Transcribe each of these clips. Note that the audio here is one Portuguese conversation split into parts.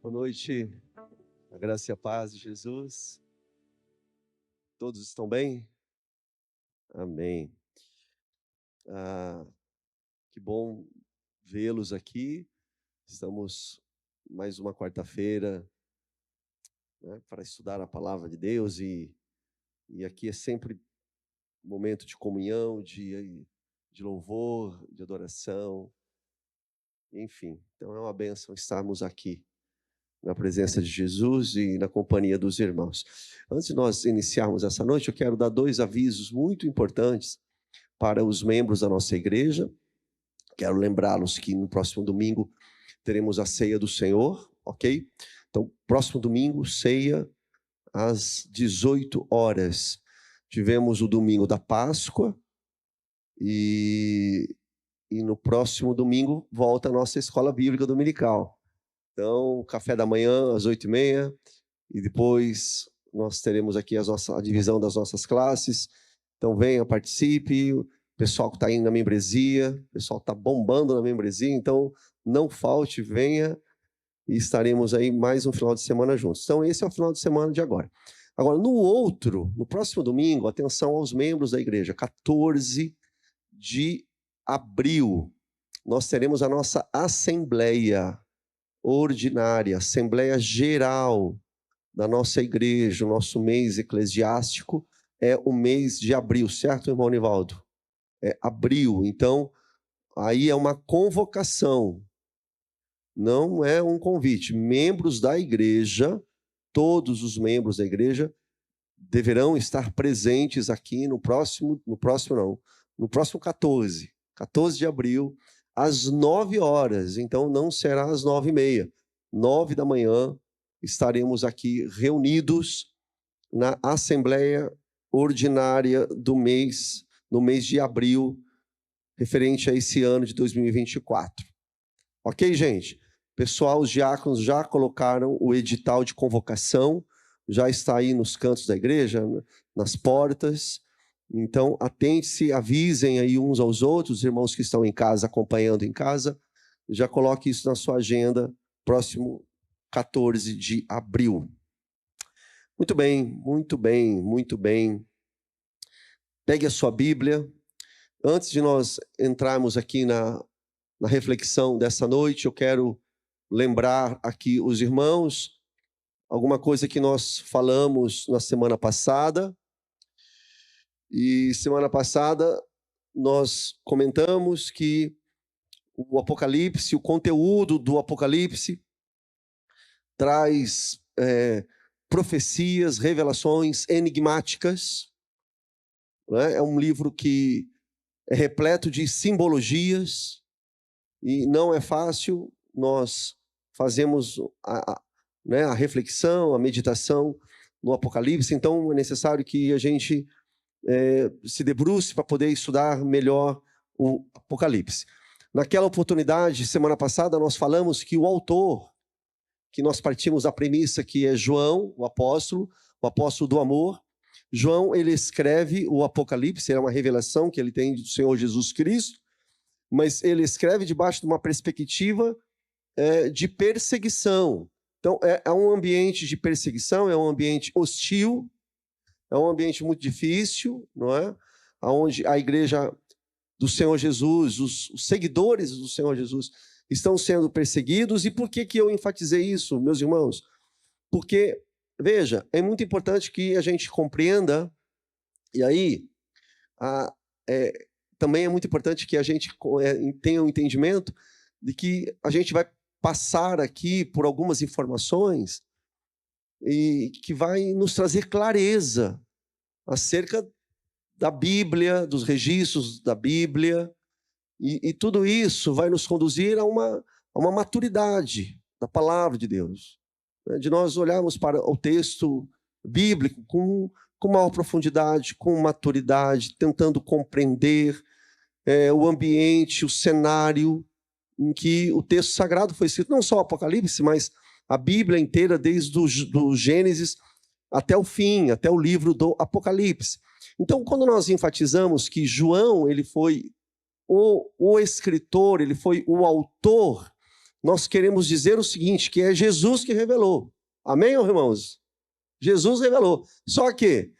Boa noite, a graça e a paz de Jesus. Todos estão bem? Amém. Que bom vê-los aqui. Estamos mais uma quarta-feira, né, para estudar a palavra de Deus e aqui é sempre momento de comunhão, de louvor, de adoração, enfim. Então é uma bênção estarmos aqui na presença de Jesus e na companhia dos irmãos. Antes de nós iniciarmos essa noite, eu quero dar 2 avisos muito importantes para os membros da nossa igreja. Quero lembrá-los que no próximo domingo teremos a ceia do Senhor, ok? Então, próximo domingo, ceia às 18 horas. Tivemos o domingo da Páscoa e no próximo domingo volta a nossa escola bíblica dominical. Então, café da manhã às 8h30 e depois nós teremos aqui a divisão das nossas classes. Então, venha, participe. O pessoal que está indo na membresia, o pessoal está bombando na membresia, então não falte, venha e estaremos aí mais um final de semana juntos. Então, esse é o final de semana de agora. Agora, no próximo domingo, atenção aos membros da igreja, 14 de abril, nós teremos a nossa assembleia ordinária, Assembleia Geral da nossa igreja. O nosso mês eclesiástico é o mês de abril, certo, irmão Nivaldo? É abril, então aí é uma convocação, não é um convite. Membros da igreja, todos os membros da igreja deverão estar presentes aqui no próximo 14 de abril, às 9 horas, então não será às 9h30, 9 da manhã, estaremos aqui reunidos na Assembleia Ordinária do mês, no mês de abril, referente a esse ano de 2024. Ok, gente? Pessoal, os diáconos já colocaram o edital de convocação, já está aí nos cantos da igreja, nas portas. Então, atente-se, avisem aí uns aos outros, os irmãos que estão em casa, acompanhando em casa, já coloque isso na sua agenda, próximo 14 de abril. Muito bem, muito bem, muito bem. Pegue a sua Bíblia. Antes de nós entrarmos aqui na reflexão dessa noite, eu quero lembrar aqui os irmãos alguma coisa que nós falamos na semana passada. E semana passada nós comentamos que o Apocalipse, o conteúdo do Apocalipse traz profecias, revelações enigmáticas, né? É um livro que é repleto de simbologias e não é fácil. Nós fazemos a reflexão, a meditação no Apocalipse, então é necessário que a gente se debruce para poder estudar melhor o Apocalipse. Naquela oportunidade, semana passada, nós falamos que o autor, que nós partimos da premissa que é João, o apóstolo do amor. João, ele escreve o Apocalipse, é uma revelação que ele tem do Senhor Jesus Cristo, mas ele escreve debaixo de uma perspectiva de perseguição. Então, é um ambiente de perseguição, é um ambiente hostil, é um ambiente muito difícil, não é? Onde a igreja do Senhor Jesus, os seguidores do Senhor Jesus, estão sendo perseguidos. E por que eu enfatizei isso, meus irmãos? Porque, veja, é muito importante que a gente compreenda, e aí também é muito importante que a gente tenha um entendimento de que a gente vai passar aqui por algumas informações e que vai nos trazer clareza acerca da Bíblia, dos registros da Bíblia, e tudo isso vai nos conduzir a uma maturidade da palavra de Deus, né? De nós olharmos para o texto bíblico com maior profundidade, com maturidade, tentando compreender o ambiente, o cenário em que o texto sagrado foi escrito, não só o Apocalipse, mas a Bíblia inteira, desde do Gênesis até o fim, até o livro do Apocalipse. Então, quando nós enfatizamos que João ele foi o escritor, ele foi o autor nós queremos dizer o seguinte, que é Jesus que revelou. Amém, irmãos? Jesus revelou. Só que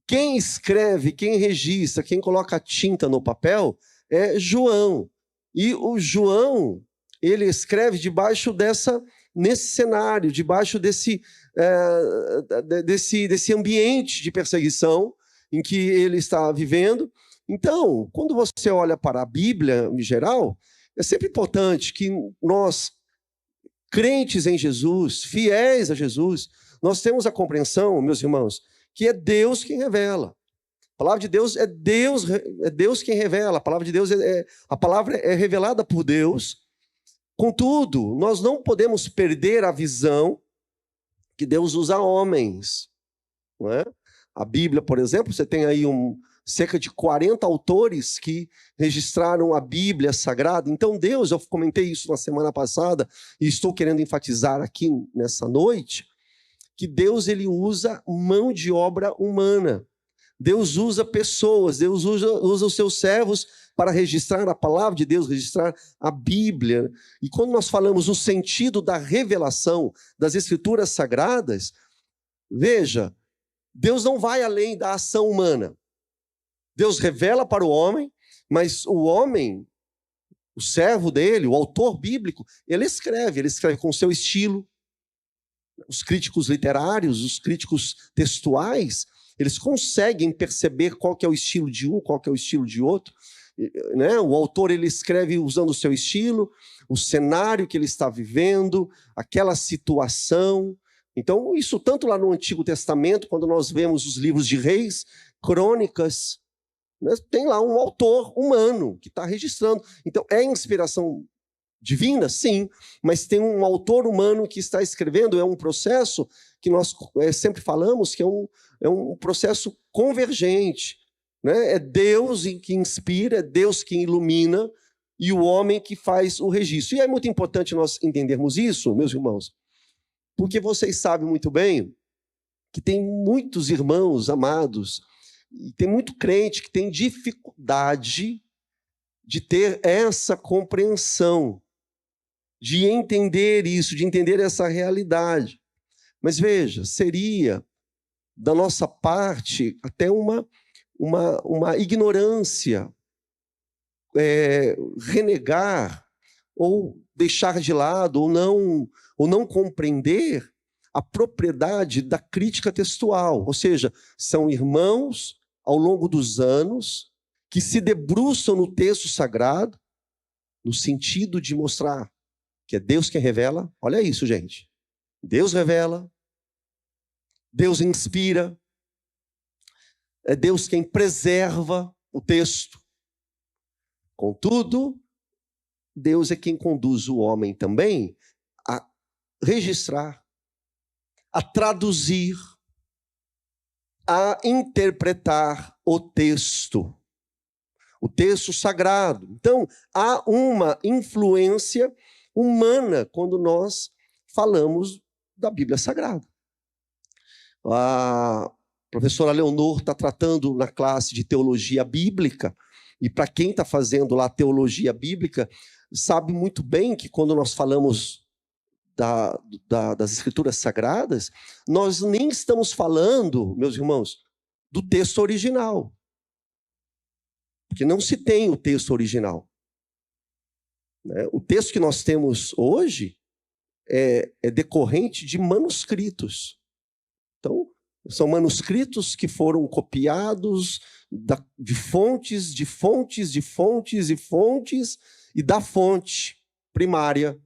quem escreve, quem registra, quem coloca tinta no papel é João. E o João, ele escreve nesse cenário, debaixo desse ambiente de perseguição em que ele está vivendo. Então, quando você olha para a Bíblia em geral, é sempre importante que nós, crentes em Jesus, fiéis a Jesus, nós temos a compreensão, meus irmãos, que é Deus quem revela. A palavra de Deus é Deus quem revela. A palavra de Deus a palavra é revelada por Deus. Contudo, nós não podemos perder a visão que Deus usa homens. Não é? A Bíblia, por exemplo, você tem aí cerca de 40 autores que registraram a Bíblia Sagrada. Então Deus, eu comentei isso na semana passada e estou querendo enfatizar aqui nessa noite, que Deus ele usa mão de obra humana. Deus usa pessoas, Deus usa os seus servos para registrar a palavra de Deus, registrar a Bíblia. E quando nós falamos no sentido da revelação das Escrituras Sagradas, veja, Deus não vai além da ação humana. Deus revela para o homem, mas o homem, o servo dele, o autor bíblico, ele escreve com o seu estilo. Os críticos literários, os críticos textuais, eles conseguem perceber qual que é o estilo de um, qual que é o estilo de outro. Né? O autor ele escreve usando o seu estilo, o cenário que ele está vivendo, aquela situação. Então, isso tanto lá no Antigo Testamento, quando nós vemos os livros de Reis, Crônicas, né? Tem lá um autor humano que está registrando. Então, é inspiração divina? Sim, mas tem um autor humano que está escrevendo, é um processo que nós sempre falamos que é um processo convergente. Né? É Deus que inspira, é Deus que ilumina e o homem que faz o registro. E é muito importante nós entendermos isso, meus irmãos, porque vocês sabem muito bem que tem muitos irmãos amados, e tem muito crente que tem dificuldade de ter essa compreensão, de entender isso, de entender essa realidade. Mas veja, seria da nossa parte até uma ignorância, renegar ou deixar de lado ou não compreender a propriedade da crítica textual. Ou seja, são irmãos ao longo dos anos que se debruçam no texto sagrado no sentido de mostrar que é Deus quem revela. Olha isso, gente. Deus revela, Deus inspira, é Deus quem preserva o texto. Contudo, Deus é quem conduz o homem também a registrar, a traduzir, a interpretar o texto sagrado. Então, há uma influência humana quando nós falamos da Bíblia Sagrada. A professora Leonor está tratando na classe de teologia bíblica, e para quem está fazendo lá teologia bíblica, sabe muito bem que quando nós falamos das Escrituras Sagradas, nós nem estamos falando, meus irmãos, do texto original. Porque não se tem o texto original. O texto que nós temos hoje é decorrente de manuscritos. Então, são manuscritos que foram copiados de fontes, e da fonte primária,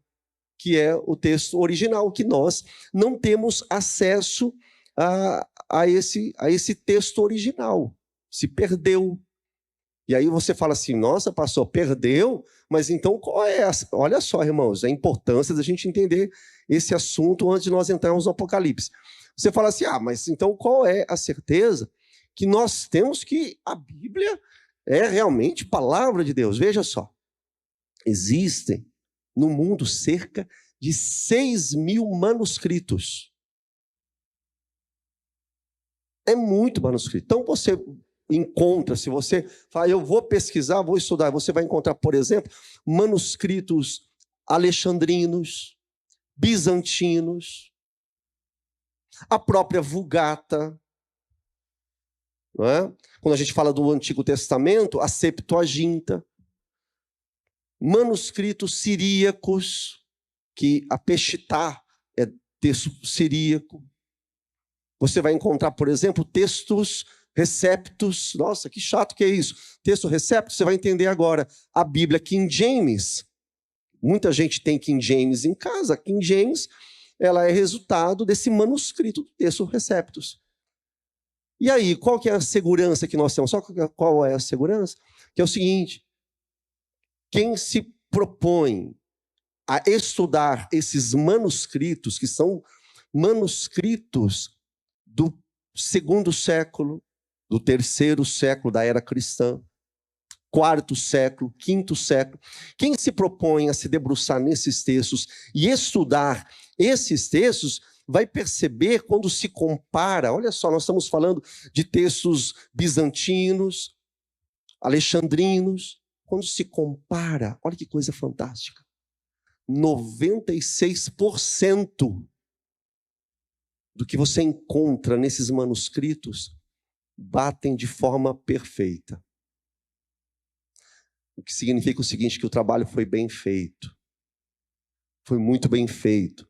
que é o texto original, que nós não temos acesso a esse texto original. Se perdeu. E aí você fala assim, nossa, pastor, perdeu? Mas então qual é essa? Olha só, irmãos, a importância da gente entender esse assunto antes de nós entrarmos no Apocalipse. Você fala assim, mas então qual é a certeza que nós temos que a Bíblia é realmente palavra de Deus? Veja só, existem no mundo cerca de 6.000 manuscritos. É muito manuscrito. Então você encontra, se você fala, eu vou pesquisar, vou estudar, você vai encontrar, por exemplo, manuscritos alexandrinos, bizantinos, a própria Vulgata, não é? Quando a gente fala do Antigo Testamento, a Septuaginta, manuscritos siríacos, que a Peshittá é texto siríaco. Você vai encontrar, por exemplo, textos receptos. Nossa, que chato que é isso. Texto recepto, você vai entender agora. A Bíblia King James. Muita gente tem King James em casa. King James, ela é resultado desse manuscrito do texto receptos. E aí, qual que é a segurança que nós temos? Só qual é a segurança? Que é o seguinte: quem se propõe a estudar esses manuscritos, que são manuscritos do 2º século, do 3º século da era cristã, 4º século, 5º século, quem se propõe a se debruçar nesses textos e estudar esses textos, vai perceber quando se compara. Olha só, nós estamos falando de textos bizantinos, alexandrinos. Quando se compara, olha que coisa fantástica, 96% do que você encontra nesses manuscritos batem de forma perfeita. O que significa o seguinte, que o trabalho foi bem feito. Foi muito bem feito.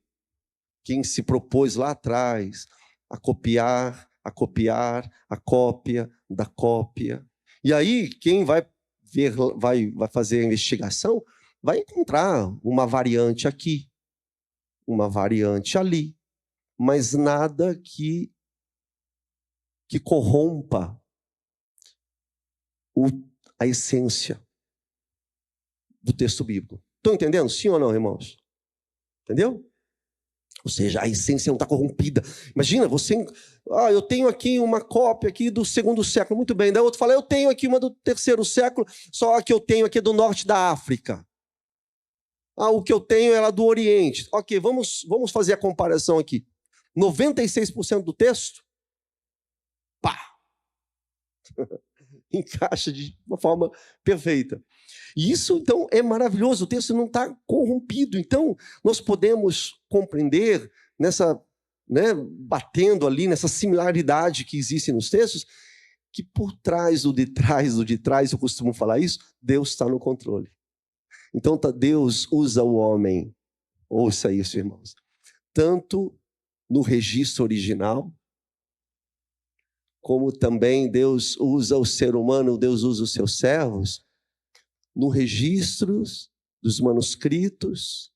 Quem se propôs lá atrás a copiar a cópia da cópia. E aí, quem vai fazer a investigação, vai encontrar uma variante aqui, uma variante ali, mas nada que corrompa a essência do texto bíblico. Estão entendendo? Sim ou não, irmãos? Entendeu? Ou seja, a essência não está corrompida. Imagina, eu tenho aqui uma cópia aqui do 2º século, muito bem. Daí outro fala, eu tenho aqui uma do 3º século, só a que eu tenho aqui é do norte da África. O que eu tenho é lá do Oriente. Ok, vamos fazer a comparação aqui. 96% do texto, pá! Encaixa de uma forma perfeita. E isso, então, é maravilhoso. O texto não está corrompido. Então, nós podemos compreender, batendo ali nessa similaridade que existe nos textos, que por trás do de trás, eu costumo falar isso, Deus está no controle. Então, Deus usa o homem, ouça isso, irmãos, tanto no registro original, como também Deus usa o ser humano, Deus usa os seus servos, no registro dos manuscritos,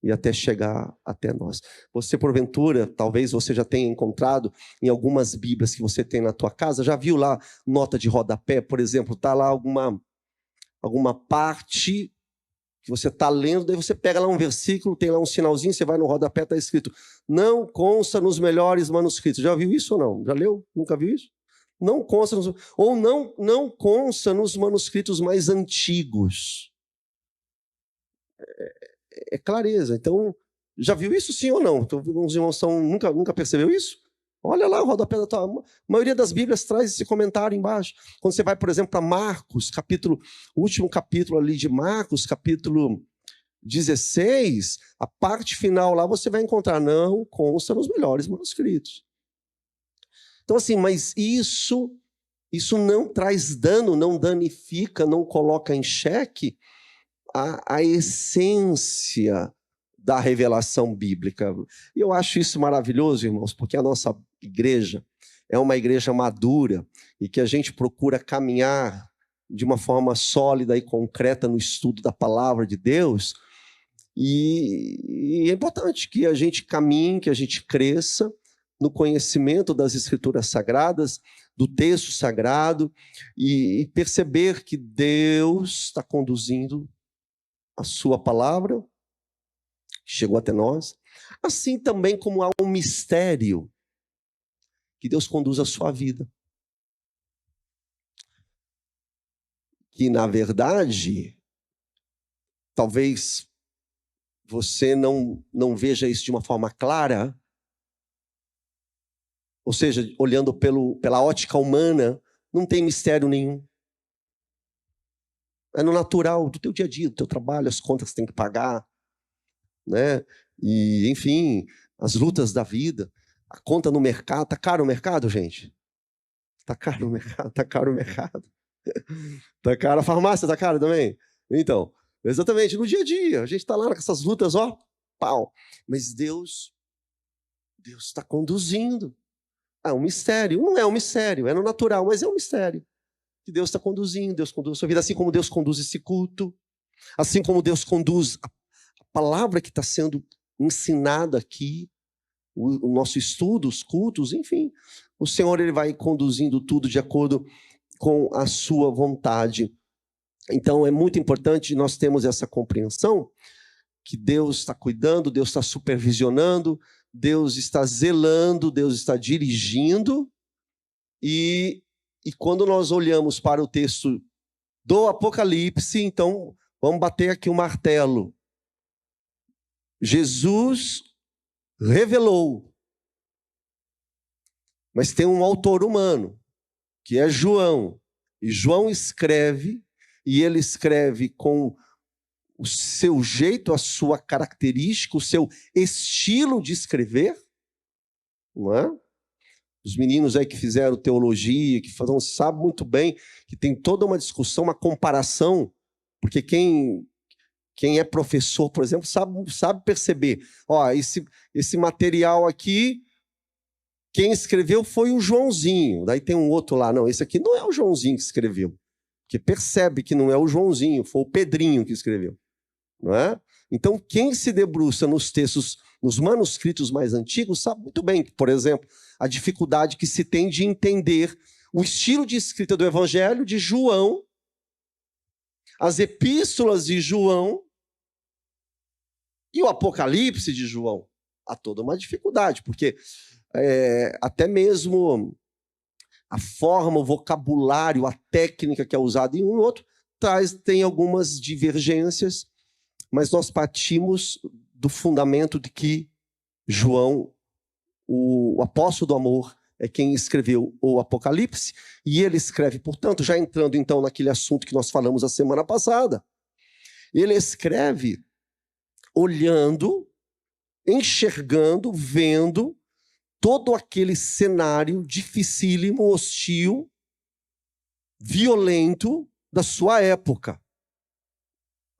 e até chegar até nós. Você, porventura, talvez você já tenha encontrado em algumas Bíblias que você tem na tua casa, já viu lá nota de rodapé, por exemplo, está lá alguma parte que você está lendo, daí você pega lá um versículo, tem lá um sinalzinho, você vai no rodapé, está escrito, não consta nos melhores manuscritos. Já viu isso ou não? Já leu? Nunca viu isso? Não consta, ou não consta nos manuscritos mais antigos. É clareza. Então, já viu isso sim ou não? Então, uns irmãos nunca percebeu isso? Olha lá o rodapé da tua... A maioria das Bíblias traz esse comentário embaixo. Quando você vai, por exemplo, para Marcos, o último capítulo ali de Marcos, capítulo 16, a parte final lá você vai encontrar, não consta nos melhores manuscritos. Então, assim, mas isso não traz dano, não danifica, não coloca em xeque a essência da revelação bíblica. E eu acho isso maravilhoso, irmãos, porque a nossa igreja é uma igreja madura e que a gente procura caminhar de uma forma sólida e concreta no estudo da palavra de Deus. E é importante que a gente caminhe, que a gente cresça no conhecimento das Escrituras Sagradas, do texto sagrado, e perceber que Deus está conduzindo a sua palavra, que chegou até nós, assim também como há um mistério que Deus conduz a sua vida. Que, na verdade, talvez você não veja isso de uma forma clara, ou seja, olhando pela ótica humana, não tem mistério nenhum. É no natural do teu dia a dia, do teu trabalho, as contas que você tem que pagar, né? E, enfim, as lutas da vida, a conta no mercado. Tá caro o mercado, gente? Tá caro o mercado? Tá caro o mercado? Tá caro a farmácia? Tá caro também? Então, exatamente, no dia a dia, a gente tá lá com essas lutas, ó, pau. Mas Deus está conduzindo. É um mistério. Não é um mistério, é no natural, mas é um mistério. Que Deus está conduzindo, Deus conduz a sua vida, assim como Deus conduz esse culto, assim como Deus conduz a palavra que está sendo ensinada aqui, o nosso estudo, os cultos, enfim. O Senhor ele vai conduzindo tudo de acordo com a sua vontade. Então é muito importante nós termos essa compreensão que Deus está cuidando, Deus está supervisionando, Deus está zelando, Deus está dirigindo. E quando nós olhamos para o texto do Apocalipse, então vamos bater aqui o martelo. Jesus revelou, mas tem um autor humano, que é João. E João escreve, e ele escreve com o seu jeito, a sua característica, o seu estilo de escrever, não é? Os meninos aí que fizeram teologia, que sabem muito bem que tem toda uma discussão, uma comparação, porque quem é professor, por exemplo, sabe perceber. Ó, esse material aqui, quem escreveu foi o Joãozinho. Daí tem um outro lá. Não, esse aqui não é o Joãozinho que escreveu. Porque percebe que não é o Joãozinho, foi o Pedrinho que escreveu. Não é? Então, quem se debruça nos textos, nos manuscritos mais antigos, sabe muito bem, por exemplo, a dificuldade que se tem de entender o estilo de escrita do Evangelho de João, as epístolas de João e o Apocalipse de João. Há toda uma dificuldade, porque até mesmo a forma, o vocabulário, a técnica que é usada em um e outro tem algumas divergências, mas nós partimos do fundamento de que João, o apóstolo do amor, é quem escreveu o Apocalipse, e ele escreve, portanto, já entrando então naquele assunto que nós falamos a semana passada, ele escreve olhando, enxergando, vendo todo aquele cenário dificílimo, hostil, violento da sua época.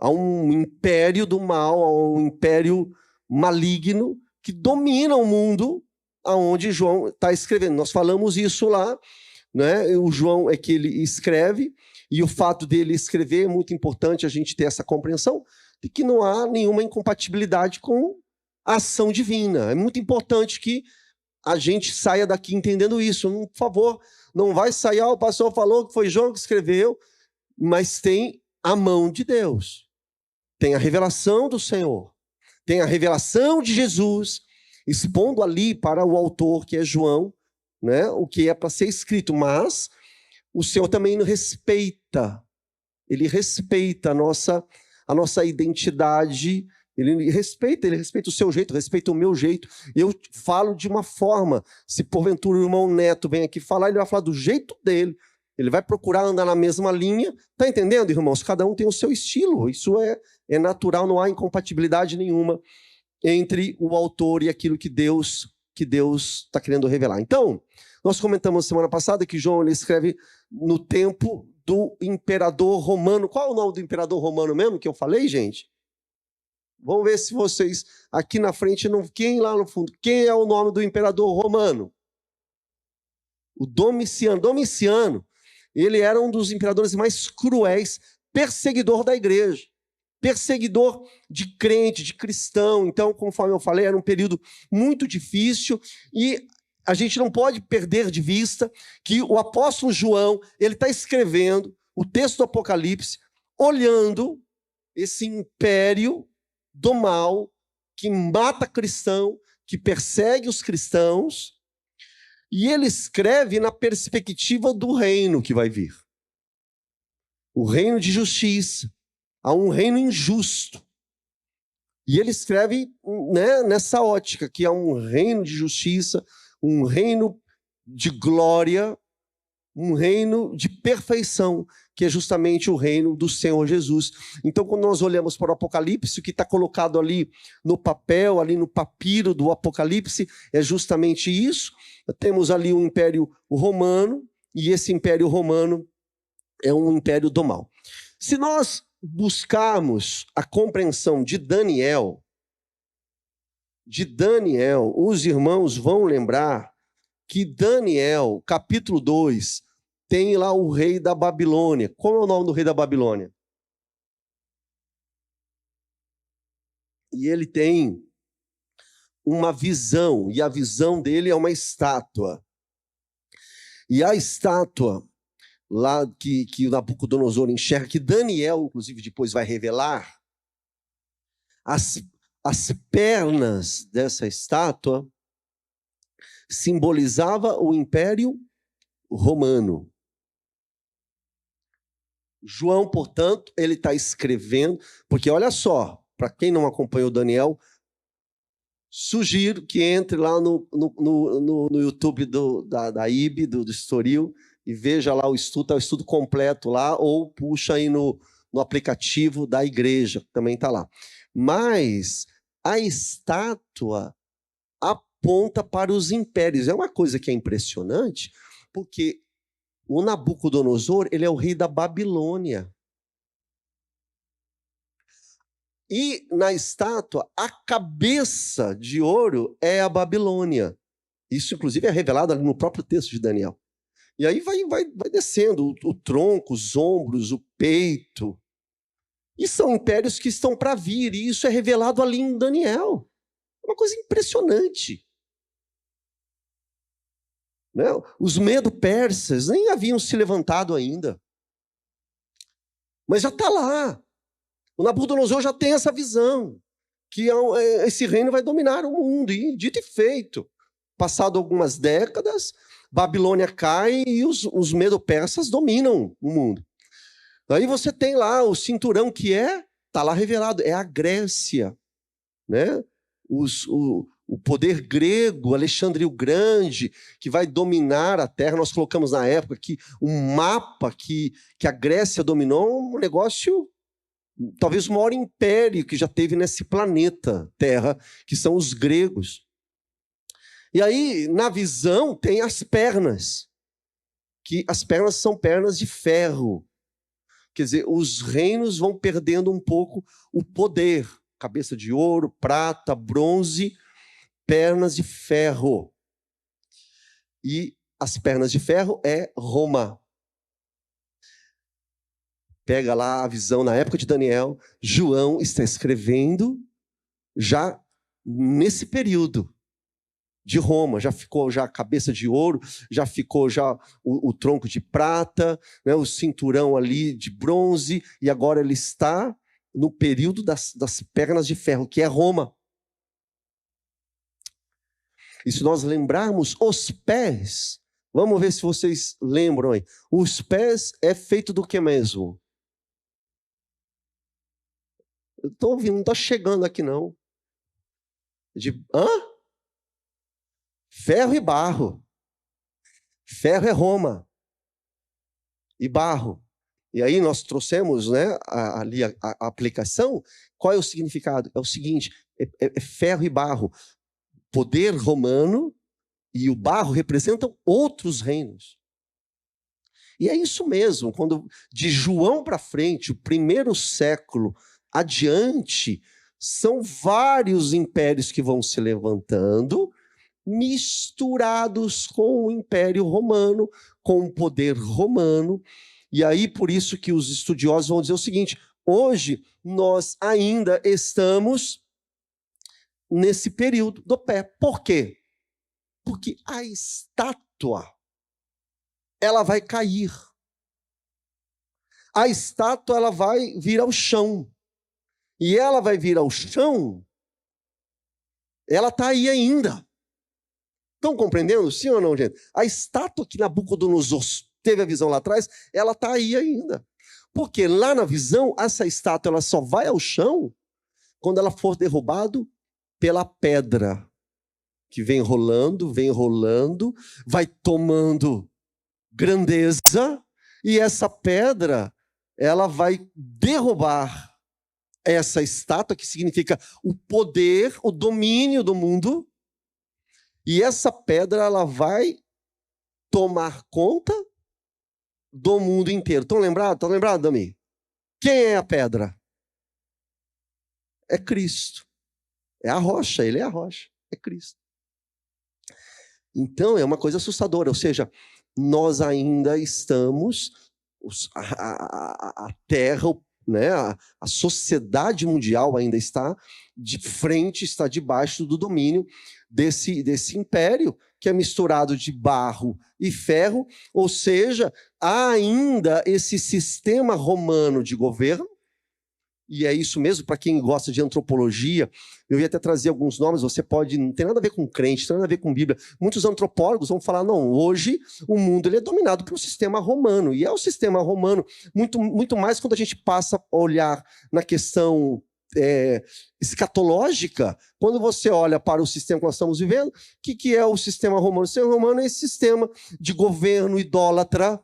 Há um império do mal, há um império maligno que domina o mundo aonde João está escrevendo. Nós falamos isso lá, né? O João é que ele escreve, e o fato dele escrever é muito importante a gente ter essa compreensão de que não há nenhuma incompatibilidade com a ação divina. É muito importante que a gente saia daqui entendendo isso. Por favor, não vai sair, o pastor falou que foi João que escreveu, mas tem a mão de Deus. Tem a revelação do Senhor. Tem a revelação de Jesus, expondo ali para o autor, que é João, né, o que é para ser escrito. Mas o Senhor também respeita. Ele respeita a nossa identidade. Ele respeita o seu jeito, respeita o meu jeito. Eu falo de uma forma. Se porventura o irmão Neto vem aqui falar, ele vai falar do jeito dele. Ele vai procurar andar na mesma linha. Está entendendo, irmãos? Cada um tem o seu estilo. Isso é natural, não há incompatibilidade nenhuma entre o autor e aquilo que Deus está querendo revelar. Então, nós comentamos semana passada que João ele escreve no tempo do imperador romano. Qual é o nome do imperador romano mesmo que eu falei, gente? Vamos ver se vocês aqui na frente, quem lá no fundo, quem é o nome do imperador romano? O Domiciano. Domiciano, ele era um dos imperadores mais cruéis, perseguidor da igreja, perseguidor de crente, de cristão. Então, conforme eu falei, era um período muito difícil, e a gente não pode perder de vista que o apóstolo João, ele está escrevendo o texto do Apocalipse, olhando esse império do mal, que mata cristão, que persegue os cristãos, e ele escreve na perspectiva do reino que vai vir. O reino de justiça. Há um reino injusto. E ele escreve, né, nessa ótica, que há um reino de justiça, um reino de glória, um reino de perfeição, que é justamente o reino do Senhor Jesus. Então, quando nós olhamos para o Apocalipse, o que está colocado ali no papel, ali no papiro do Apocalipse, é justamente isso. Temos ali o Império Romano, e esse Império Romano é um império do mal. Se nós buscarmos a compreensão de Daniel, os irmãos vão lembrar que Daniel, capítulo 2, tem lá o rei da Babilônia. Qual é o nome do rei da Babilônia? E ele tem uma visão, e a visão dele é uma estátua. E a estátua lá que o Nabucodonosor enxerga, que Daniel, inclusive, depois vai revelar, as pernas dessa estátua simbolizava o Império Romano. João, portanto, ele está escrevendo, porque olha só, para quem não acompanhou Daniel, sugiro que entre lá no YouTube da IB, do Estoril, e veja lá o estudo, está o estudo completo lá, ou puxa aí no aplicativo da igreja, que também está lá. Mas a estátua aponta para os impérios. É uma coisa que é impressionante, porque o Nabucodonosor, ele é o rei da Babilônia. E na estátua, a cabeça de ouro é a Babilônia. Isso, inclusive, é revelado ali no próprio texto de Daniel. E aí vai descendo o tronco, os ombros, o peito. E são impérios que estão para vir, e isso é revelado ali em Daniel. É uma coisa impressionante. Né? Os medo-persas nem haviam se levantado ainda. Mas já está lá. O Nabucodonosor já tem essa visão, que esse reino vai dominar o mundo. E dito e feito. Passado algumas décadas, Babilônia cai e os medo-persas dominam o mundo. Aí você tem lá o cinturão que está lá revelado, é a Grécia. Né? O poder grego, Alexandre o Grande, que vai dominar a Terra. Nós colocamos na época aqui um mapa que a Grécia dominou, um negócio, talvez o maior império que já teve nesse planeta Terra, que são os gregos. E aí, na visão, tem as pernas, que as pernas são pernas de ferro. Quer dizer, os reinos vão perdendo um pouco o poder. Cabeça de ouro, prata, bronze, pernas de ferro. E as pernas de ferro é Roma. Pega lá a visão na época de Daniel, João está escrevendo já nesse período de Roma. Já ficou já a cabeça de ouro, já ficou já o tronco de prata, né, o cinturão ali de bronze, e agora ele está no período das pernas de ferro, que é Roma. E se nós lembrarmos, os pés, vamos ver se vocês lembram aí, os pés é feito do que mesmo? Eu estou ouvindo, não está chegando aqui não. Ferro e barro. Ferro é Roma. E barro. E aí nós trouxemos, né, ali a aplicação. Qual é o significado? É o seguinte, é ferro e barro. Poder romano e o barro representam outros reinos. E é isso mesmo, quando de João para frente, o primeiro século adiante, são vários impérios que vão se levantando, misturados com o Império Romano, com o poder romano. E aí, por isso que os estudiosos vão dizer o seguinte, hoje nós ainda estamos nesse período do pé. Por quê? Porque a estátua, ela vai cair. A estátua, ela vai vir ao chão. E ela vai vir ao chão, ela está aí ainda. Estão compreendendo? Sim ou não, gente? A estátua que Nabucodonosor teve a visão lá atrás, ela está aí ainda. Porque lá na visão, essa estátua ela só vai ao chão quando ela for derrubada pela pedra, que vem rolando, vai tomando grandeza, e essa pedra, ela vai derrubar essa estátua, que significa o poder, o domínio do mundo, e essa pedra, ela vai tomar conta do mundo inteiro. Estão lembrados? Estão lembrados, Dami? Quem é a pedra? É Cristo. É a rocha, ele é a rocha, é Cristo. Então, é uma coisa assustadora, ou seja, nós ainda estamos, a Terra, né, a sociedade mundial ainda está de frente, está debaixo do domínio desse império, que é misturado de barro e ferro, ou seja, há ainda esse sistema romano de governo, e é isso mesmo, para quem gosta de antropologia, eu ia até trazer alguns nomes, você pode, não tem nada a ver com crente, não tem nada a ver com Bíblia. Muitos antropólogos vão falar, não, hoje o mundo ele é dominado pelo sistema romano, e é o sistema romano, muito mais quando a gente passa a olhar na questão escatológica, quando você olha para o sistema que nós estamos vivendo, o que é o sistema romano? O sistema romano é esse sistema de governo idólatra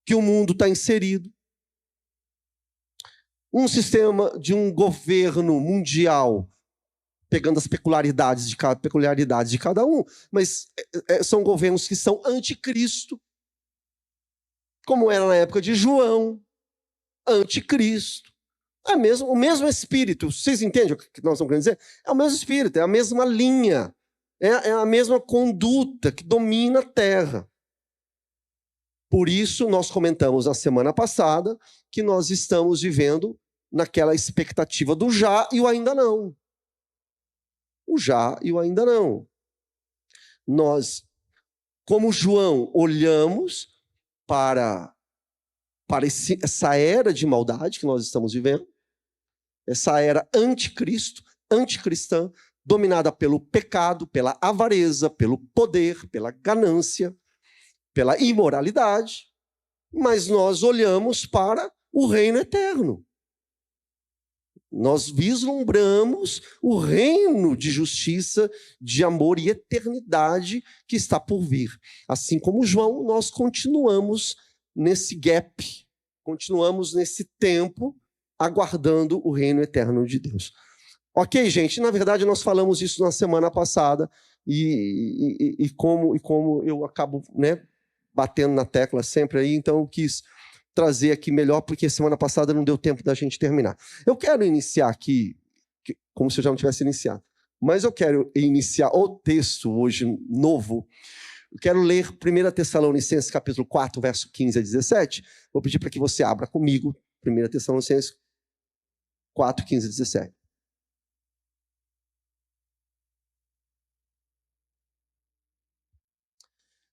que o mundo está inserido. Um sistema de um governo mundial, pegando as peculiaridades de cada um, mas são governos que são anticristo, como era na época de João, anticristo. O mesmo espírito, vocês entendem o que nós estamos querendo dizer? É o mesmo espírito, é a mesma linha, é a mesma conduta que domina a terra. Por isso, nós comentamos na semana passada que nós estamos vivendo naquela expectativa do já e o ainda não. O já e o ainda não. Nós, como João, olhamos para essa era de maldade que nós estamos vivendo, essa era anticristo, anticristã, dominada pelo pecado, pela avareza, pelo poder, pela ganância, pela imoralidade, mas nós olhamos para o reino eterno. Nós vislumbramos o reino de justiça, de amor e eternidade que está por vir. Assim como João, nós continuamos nesse gap, continuamos nesse tempo, aguardando o reino eterno de Deus. Ok, gente? Na verdade, nós falamos isso na semana passada, e como eu acabo, né, batendo na tecla sempre aí, então eu quis trazer aqui melhor, porque semana passada não deu tempo da gente terminar. Eu quero iniciar aqui, como se eu já não tivesse iniciado, mas eu quero iniciar o texto hoje novo. Eu quero ler 1 Tessalonicenses, capítulo 4, verso 15 a 17. Vou pedir para que você abra comigo, 1 Tessalonicenses 4, 15 a 17.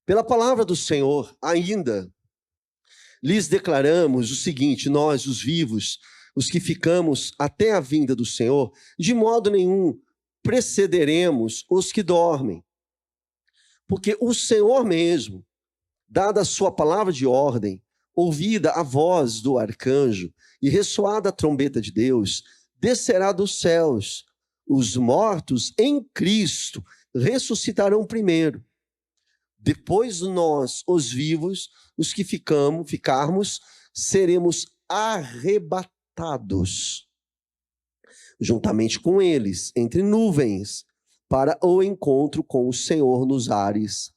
Pela palavra do Senhor, ainda lhes declaramos o seguinte: nós, os vivos, os que ficamos até a vinda do Senhor, de modo nenhum precederemos os que dormem. Porque o Senhor mesmo, dada a sua palavra de ordem, ouvida a voz do arcanjo e ressoada a trombeta de Deus, descerá dos céus. Os mortos em Cristo ressuscitarão primeiro. Depois nós, os vivos, os que ficarmos, seremos arrebatados juntamente com eles, entre nuvens, para o encontro com o Senhor nos ares.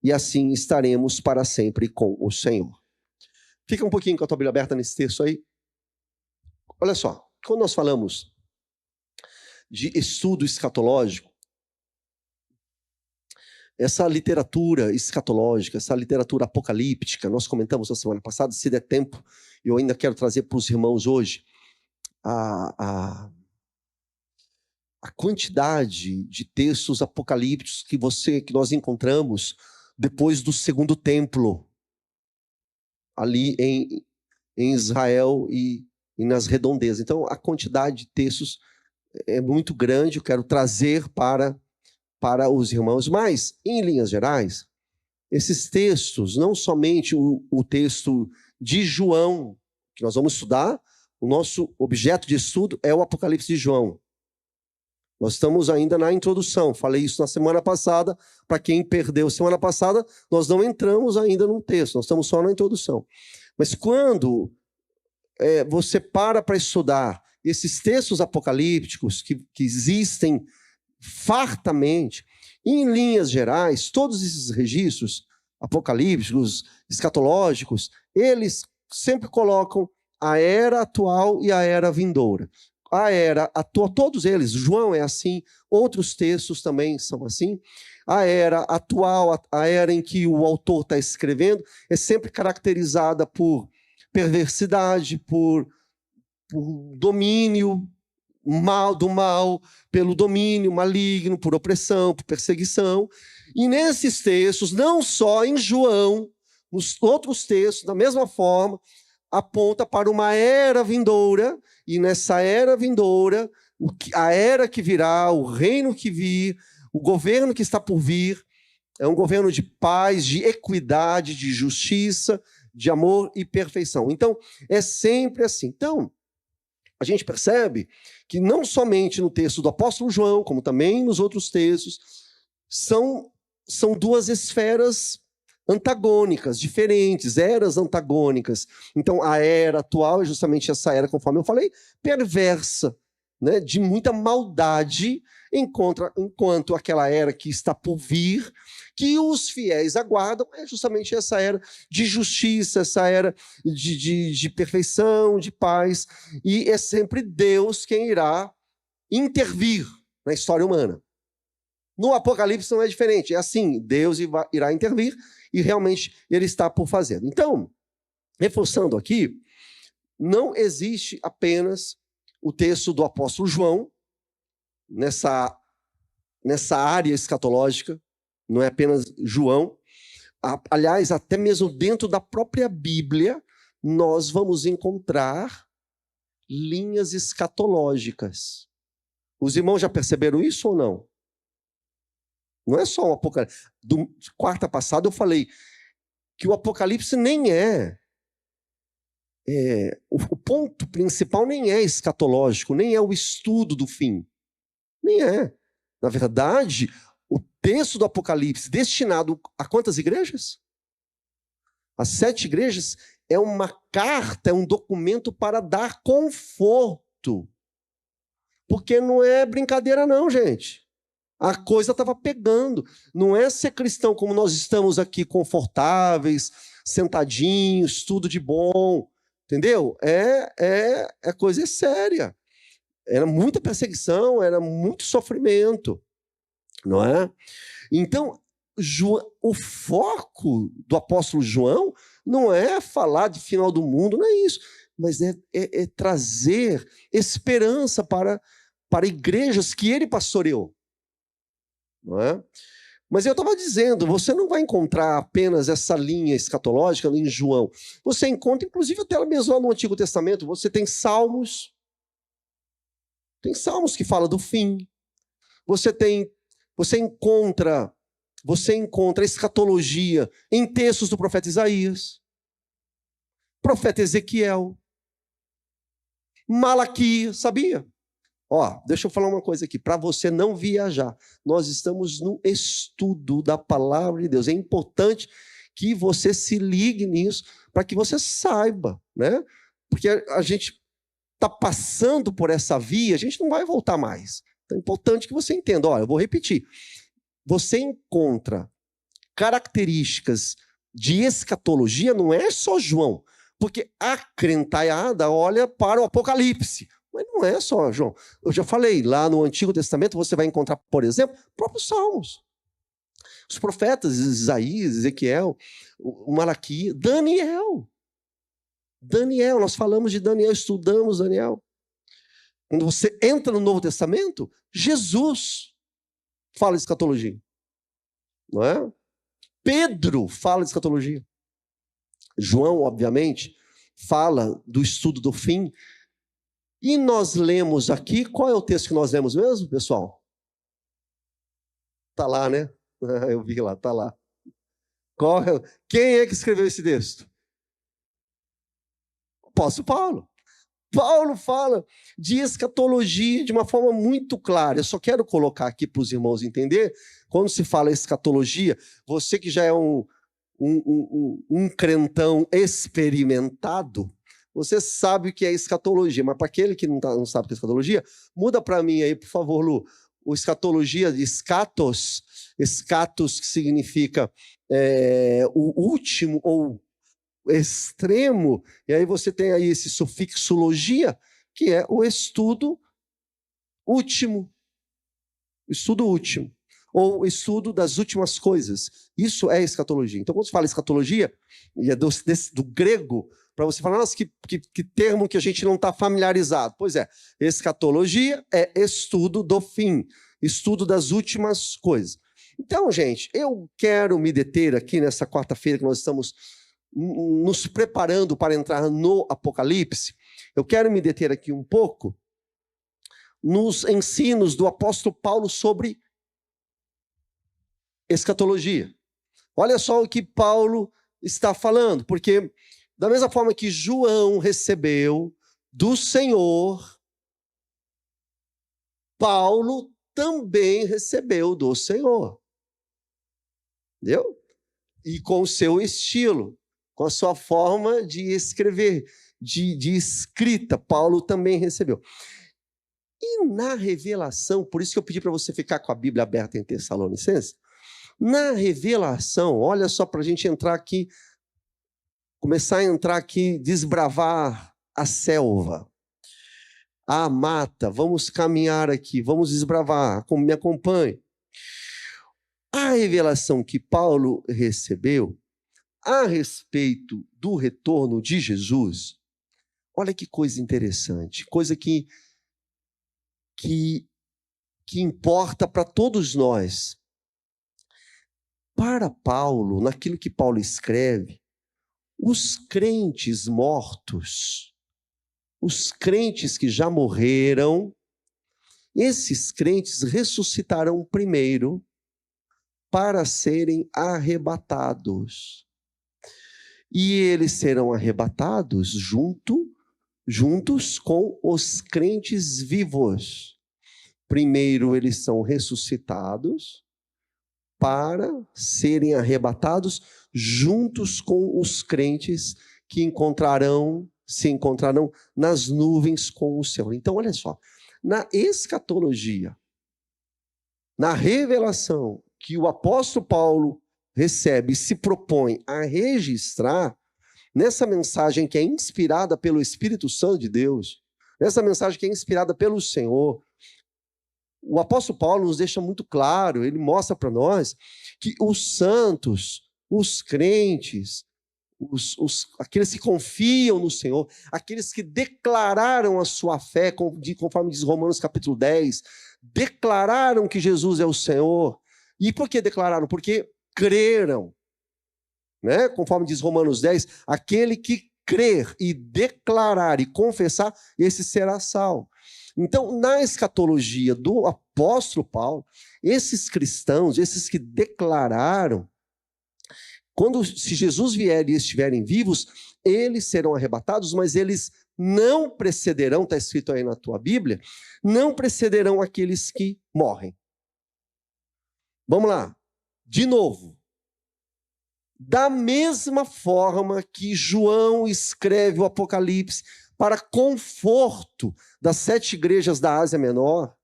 E assim estaremos para sempre com o Senhor. Fica um pouquinho com a tua Bíblia aberta nesse texto aí. Olha só, quando nós falamos de estudo escatológico, essa literatura escatológica, essa literatura apocalíptica, nós comentamos na semana passada, se der tempo, eu ainda quero trazer para os irmãos hoje a quantidade de textos apocalípticos que nós encontramos depois do segundo templo, ali em Israel e nas redondezas. Então, a quantidade de textos é muito grande, eu quero trazer para os irmãos, mas, em linhas gerais, esses textos, não somente o texto de João, que nós vamos estudar, o nosso objeto de estudo é o Apocalipse de João. Nós estamos ainda na introdução. Falei isso na semana passada. Para quem perdeu semana passada, nós não entramos ainda no texto, nós estamos só na introdução. Mas quando você para estudar esses textos apocalípticos que existem fartamente, em linhas gerais, todos esses registros apocalípticos, escatológicos, eles sempre colocam a era atual e a era vindoura. A era atual, todos eles, João é assim, outros textos também são assim. A era atual, a era em que o autor está escrevendo, é sempre caracterizada por perversidade, por domínio do mal, pelo domínio maligno, por opressão, por perseguição. E nesses textos, não só em João, nos outros textos, da mesma forma, aponta para uma era vindoura, e nessa era vindoura, a era que virá, o reino que vir, o governo que está por vir, é um governo de paz, de equidade, de justiça, de amor e perfeição. Então, é sempre assim. Então, a gente percebe que não somente no texto do apóstolo João, como também nos outros textos, são duas esferas antagônicas, diferentes, eras antagônicas. Então, a era atual é justamente essa era, conforme eu falei, perversa, né, de muita maldade, enquanto aquela era que está por vir, que os fiéis aguardam, é justamente essa era de justiça, essa era de perfeição, de paz, e é sempre Deus quem irá intervir na história humana. No Apocalipse não é diferente, é assim, Deus irá intervir, e realmente ele está por fazer. Então, reforçando aqui, não existe apenas o texto do apóstolo João, nessa área escatológica, não é apenas João. Aliás, até mesmo dentro da própria Bíblia, nós vamos encontrar linhas escatológicas. Os irmãos já perceberam isso ou não? Não é só o Apocalipse. Quarta passada eu falei que o Apocalipse nem o ponto principal nem é escatológico, nem é o estudo do fim. Nem é. Na verdade, o texto do Apocalipse destinado a quantas igrejas? As 7 igrejas é uma carta, é um documento para dar conforto. Porque não é brincadeira não, gente. A coisa estava pegando. Não é ser cristão como nós estamos aqui, confortáveis, sentadinhos, tudo de bom. Entendeu? A coisa séria. Era muita perseguição, era muito sofrimento. Não é? Então, o foco do apóstolo João não é falar de final do mundo, não é isso. Mas é trazer esperança para igrejas que ele pastoreou. Não é? Mas eu estava dizendo, você não vai encontrar apenas essa linha escatológica em João. Você encontra, inclusive, até mesmo lá no Antigo Testamento, você tem salmos. Tem salmos que falam do fim. Você encontra escatologia em textos do profeta Isaías, profeta Ezequiel, Malaquias, sabia? Deixa eu falar uma coisa aqui, para você não viajar. Nós estamos no estudo da palavra de Deus. É importante que você se ligue nisso, para que você saiba, né? Porque a gente está passando por essa via, a gente não vai voltar mais. Então é importante que você entenda. Eu vou repetir. Você encontra características de escatologia, não é só João, porque a crentaiada olha para o Apocalipse. Mas não é só, João. Eu já falei, lá no Antigo Testamento você vai encontrar, por exemplo, próprios salmos. Os profetas, Isaías, Ezequiel, o Malaquias, Daniel, nós falamos de Daniel, estudamos Daniel. Quando você entra no Novo Testamento, Jesus fala de escatologia. Não é? Pedro fala de escatologia. João, obviamente, fala do estudo do fim. E nós lemos aqui, qual é o texto que nós lemos mesmo, pessoal? Está lá, né? Eu vi lá, está lá. Quem é que escreveu esse texto? O apóstolo Paulo. Paulo fala de escatologia de uma forma muito clara. Eu só quero colocar aqui para os irmãos entender, quando se fala escatologia, você que já é um crentão experimentado, você sabe o que é escatologia, mas para aquele que não sabe o que é escatologia, muda para mim aí, por favor, Lu. O escatologia de escatos que significa o último ou extremo, e aí você tem aí esse sufixo logia, que é o estudo último, ou estudo das últimas coisas. Isso é escatologia. Então, quando se fala escatologia, e é do grego, para você falar, nossa, que termo que a gente não está familiarizado. Pois é, escatologia é estudo do fim, estudo das últimas coisas. Então, gente, eu quero me deter aqui nessa quarta-feira que nós estamos nos preparando para entrar no Apocalipse. Eu quero me deter aqui um pouco nos ensinos do apóstolo Paulo sobre escatologia. Olha só o que Paulo está falando, porque da mesma forma que João recebeu do Senhor, Paulo também recebeu do Senhor. Entendeu? E com o seu estilo, com a sua forma de escrever, de escrita, Paulo também recebeu. E na revelação, por isso que eu pedi para você ficar com a Bíblia aberta em Tessalonicenses, na revelação, olha só para a gente entrar aqui, começar a entrar aqui, desbravar a selva, a mata, vamos caminhar aqui, vamos desbravar, me acompanhe. A revelação que Paulo recebeu a respeito do retorno de Jesus, olha que coisa interessante, coisa que importa para todos nós. Para Paulo, naquilo que Paulo escreve, os crentes mortos, os crentes que já morreram, esses crentes ressuscitarão primeiro para serem arrebatados. E eles serão arrebatados juntos com os crentes vivos. Primeiro eles são ressuscitados para serem arrebatados juntos com os crentes que se encontrarão nas nuvens com o Senhor. Então, olha só, na escatologia, na revelação que o apóstolo Paulo recebe e se propõe a registrar, nessa mensagem que é inspirada pelo Espírito Santo de Deus, nessa mensagem que é inspirada pelo Senhor, o apóstolo Paulo nos deixa muito claro, ele mostra para nós que os santos, os crentes, aqueles que confiam no Senhor, aqueles que declararam a sua fé, conforme diz Romanos capítulo 10, declararam que Jesus é o Senhor. E por que declararam? Porque creram. Né? Conforme diz Romanos 10, aquele que crer e declarar e confessar, esse será salvo. Então, na escatologia do apóstolo Paulo, esses cristãos, esses que declararam, se Jesus vier e estiverem vivos, eles serão arrebatados, mas eles não precederão, está escrito aí na tua Bíblia, não precederão aqueles que morrem. Vamos lá, de novo. Da mesma forma que João escreve o Apocalipse para conforto das 7 igrejas da Ásia Menor,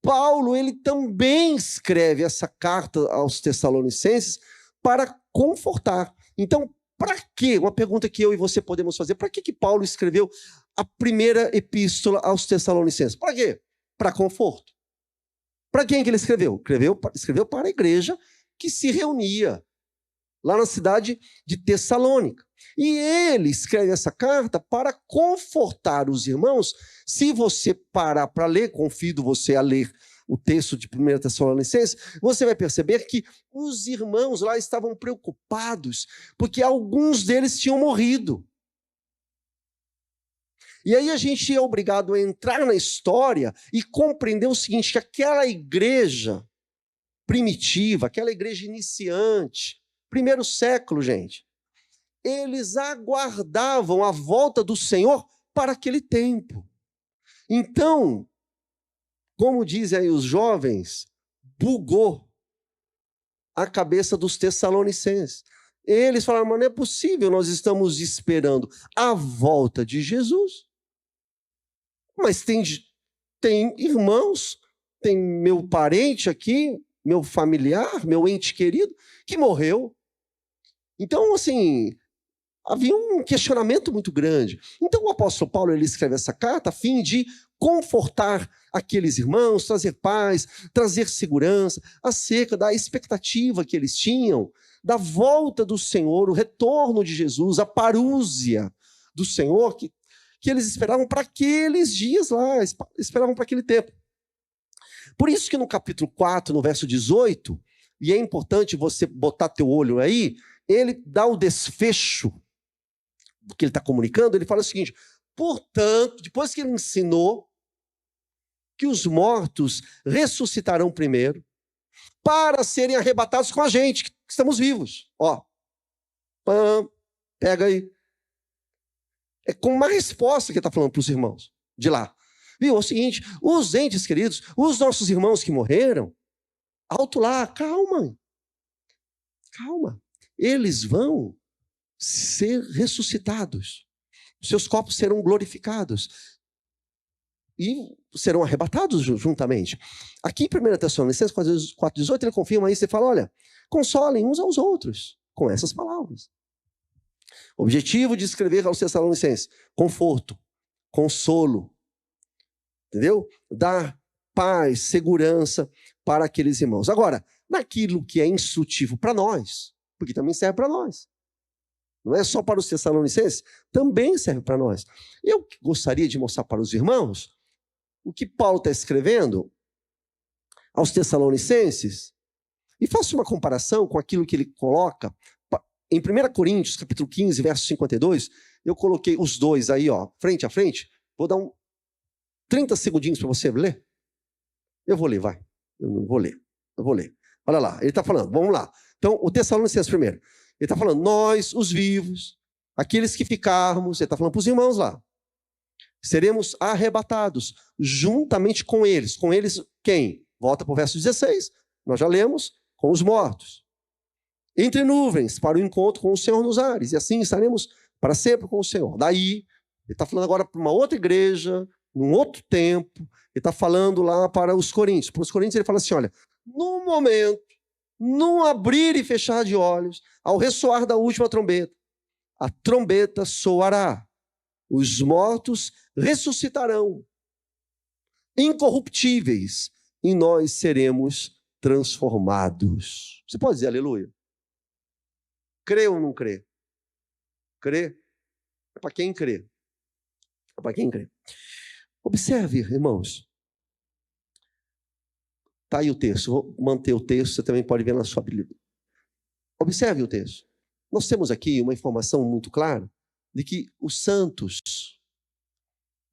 Paulo ele também escreve essa carta aos Tessalonicenses para confortar. Então, para quê? Uma pergunta que eu e você podemos fazer. Para que Paulo escreveu a primeira epístola aos Tessalonicenses? Para quê? Para conforto. Para quem que ele escreveu? Escreveu para a igreja que se reunia lá na cidade de Tessalônica. E ele escreve essa carta para confortar os irmãos. Se você parar para ler, convido você a ler o texto de 1 Tessalonicenses, você vai perceber que os irmãos lá estavam preocupados, porque alguns deles tinham morrido. E aí a gente é obrigado a entrar na história e compreender o seguinte, que aquela igreja primitiva, aquela igreja iniciante, primeiro século, gente, eles aguardavam a volta do Senhor para aquele tempo. Então, como dizem aí os jovens, bugou a cabeça dos tessalonicenses. Eles falaram, mas não é possível, nós estamos esperando a volta de Jesus. Mas tem irmãos, tem meu parente aqui, meu familiar, meu ente querido, que morreu. Então, assim, havia um questionamento muito grande. Então, o apóstolo Paulo ele escreve essa carta a fim de confortar aqueles irmãos, trazer paz, trazer segurança acerca da expectativa que eles tinham da volta do Senhor, o retorno de Jesus, a parúzia do Senhor, que eles esperavam para aqueles dias lá, esperavam para aquele tempo. Por isso que no capítulo 4, no verso 18, e é importante você botar teu olho aí, ele dá o desfecho do que ele está comunicando, ele fala o seguinte, portanto, depois que ele ensinou que os mortos ressuscitarão primeiro, para serem arrebatados com a gente, que estamos vivos. Ó, pega aí. É como uma resposta que ele está falando para os irmãos de lá. Viu? É o seguinte, os entes queridos, os nossos irmãos que morreram, alto lá, calma. Calma. Eles vão ser ressuscitados. Seus corpos serão glorificados. E serão arrebatados juntamente. Aqui em 1 Tessalonicenses 4,18, ele confirma isso e fala, olha, consolem uns aos outros com essas palavras. O objetivo de escrever aos Tessalonicenses, conforto, consolo, entendeu? Dar paz, segurança para aqueles irmãos. Agora, naquilo que é instrutivo para nós, porque também serve para nós. Não é só para os Tessalonicenses, também serve para nós. Eu gostaria de mostrar para os irmãos o que Paulo está escrevendo aos Tessalonicenses e faço uma comparação com aquilo que ele coloca em 1 Coríntios, capítulo 15, verso 52. Eu coloquei os dois aí, ó, frente a frente. Vou dar 30 segundinhos para você ler. Eu vou ler, vai. Eu não vou ler. Eu vou ler. Olha lá, ele está falando, vamos lá. Então, o Tessalonicenses primeiro. Ele está falando, nós, os vivos, aqueles que ficarmos, ele está falando para os irmãos lá, seremos arrebatados juntamente com eles. Com eles, quem? Volta para o verso 16. Nós já lemos, com os mortos. Entre nuvens, para o encontro com o Senhor nos ares. E assim estaremos para sempre com o Senhor. Daí, ele está falando agora para uma outra igreja, num outro tempo. Ele está falando lá para os coríntios. Para os coríntios ele fala assim, olha, no momento, num abrir e fechar de olhos, ao ressoar da última trombeta, a trombeta soará. Os mortos ressuscitarão, incorruptíveis, e nós seremos transformados. Você pode dizer aleluia? Crê ou não crê? Crê? É para quem crê. É para quem crê. Observe, irmãos. Está aí o texto. Vou manter o texto, você também pode ver na sua Bíblia. Observe o texto. Nós temos aqui uma informação muito clara de que os santos,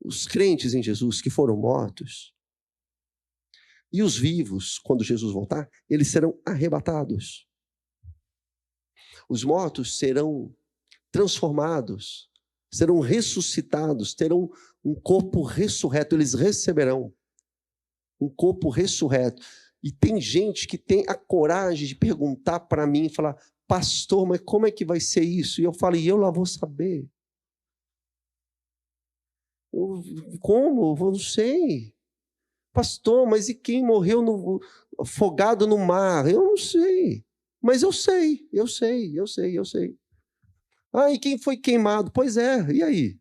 os crentes em Jesus que foram mortos, e os vivos, quando Jesus voltar, eles serão arrebatados. Os mortos serão transformados, serão ressuscitados, terão um corpo ressurreto, eles receberão um corpo ressurreto. E tem gente que tem a coragem de perguntar para mim e falar, pastor, mas como é que vai ser isso? E eu falo, e eu lá vou saber. Como? Eu não sei. Pastor, mas e quem morreu afogado no mar? Eu não sei. Mas eu sei. Ah, e quem foi queimado? Pois é, e aí?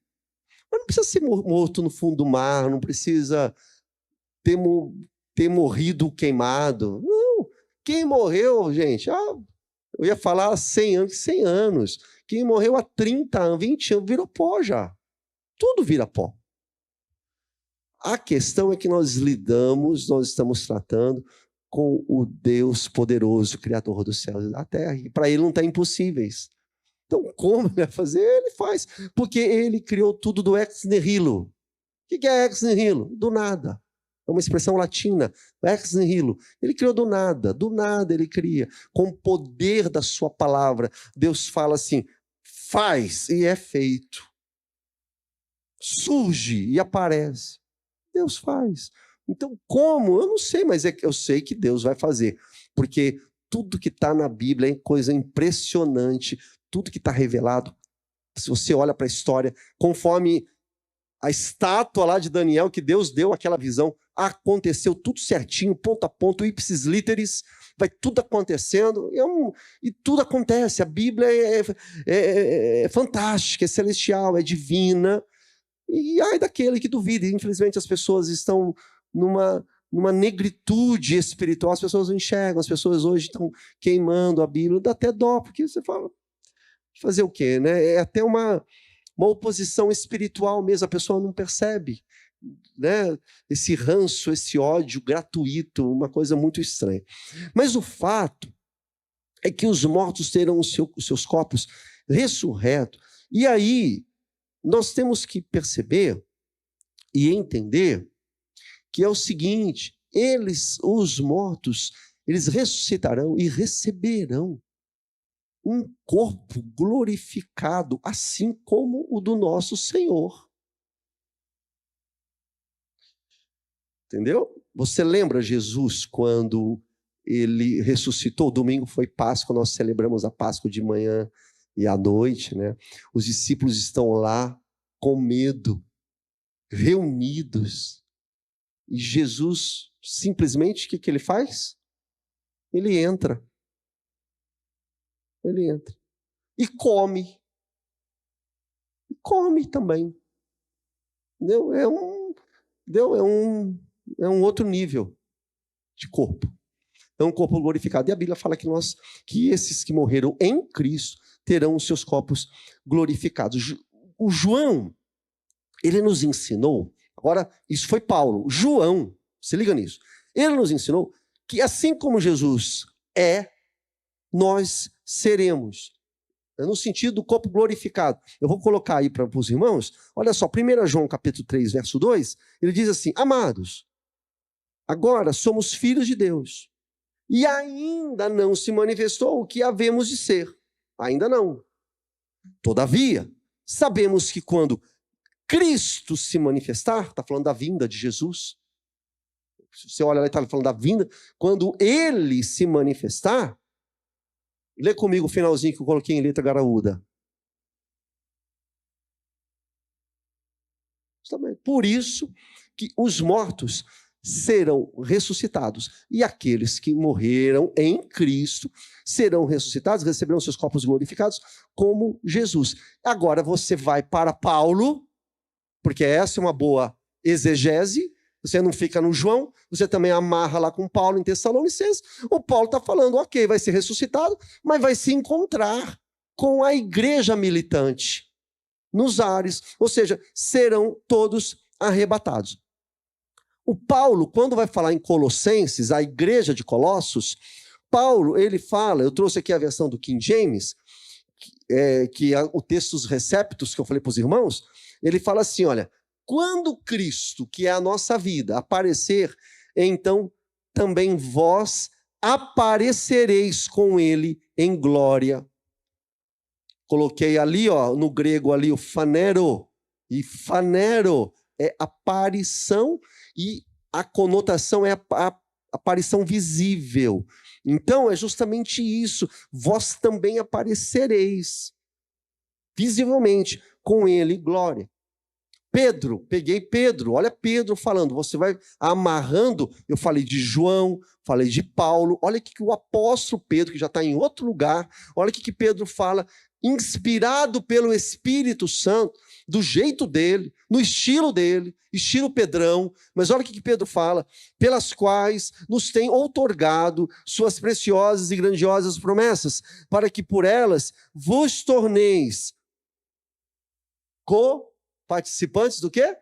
Mas não precisa ser morto no fundo do mar, não precisa ter morrido queimado. Não. Quem morreu, gente, eu ia falar 100 anos. Quem morreu há 30 anos, 20 anos, virou pó já. Tudo vira pó. A questão é que nós estamos tratando com o Deus poderoso, Criador dos céus e da terra. E para ele não está impossíveis. Então, como ele vai fazer? Ele faz. Porque ele criou tudo do ex nihilo. O que é ex nihilo? Do nada. É uma expressão latina. Ex nihilo. Ele criou do nada ele cria. Com o poder da sua palavra, Deus fala assim, faz, e é feito. surge e aparece. Deus faz. Então, como? Eu não sei, mas eu sei que Deus vai fazer. Porque tudo que está na Bíblia é coisa impressionante. Tudo que está revelado, se você olha para a história, conforme a estátua lá de Daniel, que Deus deu aquela visão, aconteceu tudo certinho, ponto a ponto, ipsis literis, vai tudo acontecendo, e tudo acontece. A Bíblia é fantástica, é celestial, é divina, e ai daquele que duvida. Infelizmente as pessoas estão numa negritude espiritual, as pessoas não enxergam, as pessoas hoje estão queimando a Bíblia, dá até dó, porque você fala, fazer o quê, né? É até uma oposição espiritual mesmo, a pessoa não percebe, né? Esse ranço, esse ódio gratuito, uma coisa muito estranha. Mas o fato é que os mortos terão os seus corpos ressurretos, e aí nós temos que perceber e entender que é o seguinte: os mortos, eles ressuscitarão e receberão um corpo glorificado, assim como o do nosso Senhor. Entendeu? Você lembra Jesus quando ele ressuscitou? Domingo foi Páscoa, nós celebramos a Páscoa de manhã e à noite, né? Os discípulos estão lá com medo, reunidos. E Jesus, simplesmente, o que ele faz? Ele entra. Ele entra. E come. E come também. Entendeu? É um outro nível de corpo. É um corpo glorificado. E a Bíblia fala que esses que morreram em Cristo terão os seus corpos glorificados. O João, ele nos ensinou, agora, isso foi Paulo. João, se liga nisso. Ele nos ensinou que assim como Jesus nós seremos. No sentido do corpo glorificado. Eu vou colocar aí para os irmãos. Olha só, 1 João capítulo 3, verso 2, ele diz assim: amados, agora somos filhos de Deus, e ainda não se manifestou o que havemos de ser. Ainda não. Todavia, sabemos que quando Cristo se manifestar, está falando da vinda de Jesus, se você olha lá, está falando da vinda, quando ele se manifestar, lê comigo o finalzinho que eu coloquei em letra graúda. Por isso que os mortos serão ressuscitados, e aqueles que morreram em Cristo serão ressuscitados, receberão seus corpos glorificados como Jesus. Agora você vai para Paulo, porque essa é uma boa exegese. Você não fica no João, você também amarra lá com Paulo em Tessalonicenses. O Paulo está falando, ok, vai ser ressuscitado, mas vai se encontrar com a igreja militante nos ares, ou seja, serão todos arrebatados. O Paulo, quando vai falar em Colossenses, a igreja de Colossos, Paulo, ele fala, eu trouxe aqui a versão do King James, que é o texto dos receptos que eu falei para os irmãos, ele fala assim, olha, quando Cristo, que é a nossa vida, aparecer, então também vós aparecereis com ele em glória. Coloquei ali, no grego ali, o phanero. E phanero é aparição e a conotação é a aparição visível. Então é justamente isso. Vós também aparecereis visivelmente com ele em glória. Peguei Pedro, olha Pedro falando, você vai amarrando, eu falei de João, falei de Paulo, olha o que o apóstolo Pedro, que já está em outro lugar, olha o que Pedro fala, inspirado pelo Espírito Santo, do jeito dele, no estilo dele, estilo Pedrão, mas olha o que Pedro fala, pelas quais nos tem outorgado suas preciosas e grandiosas promessas, para que por elas vos torneis participantes do quê?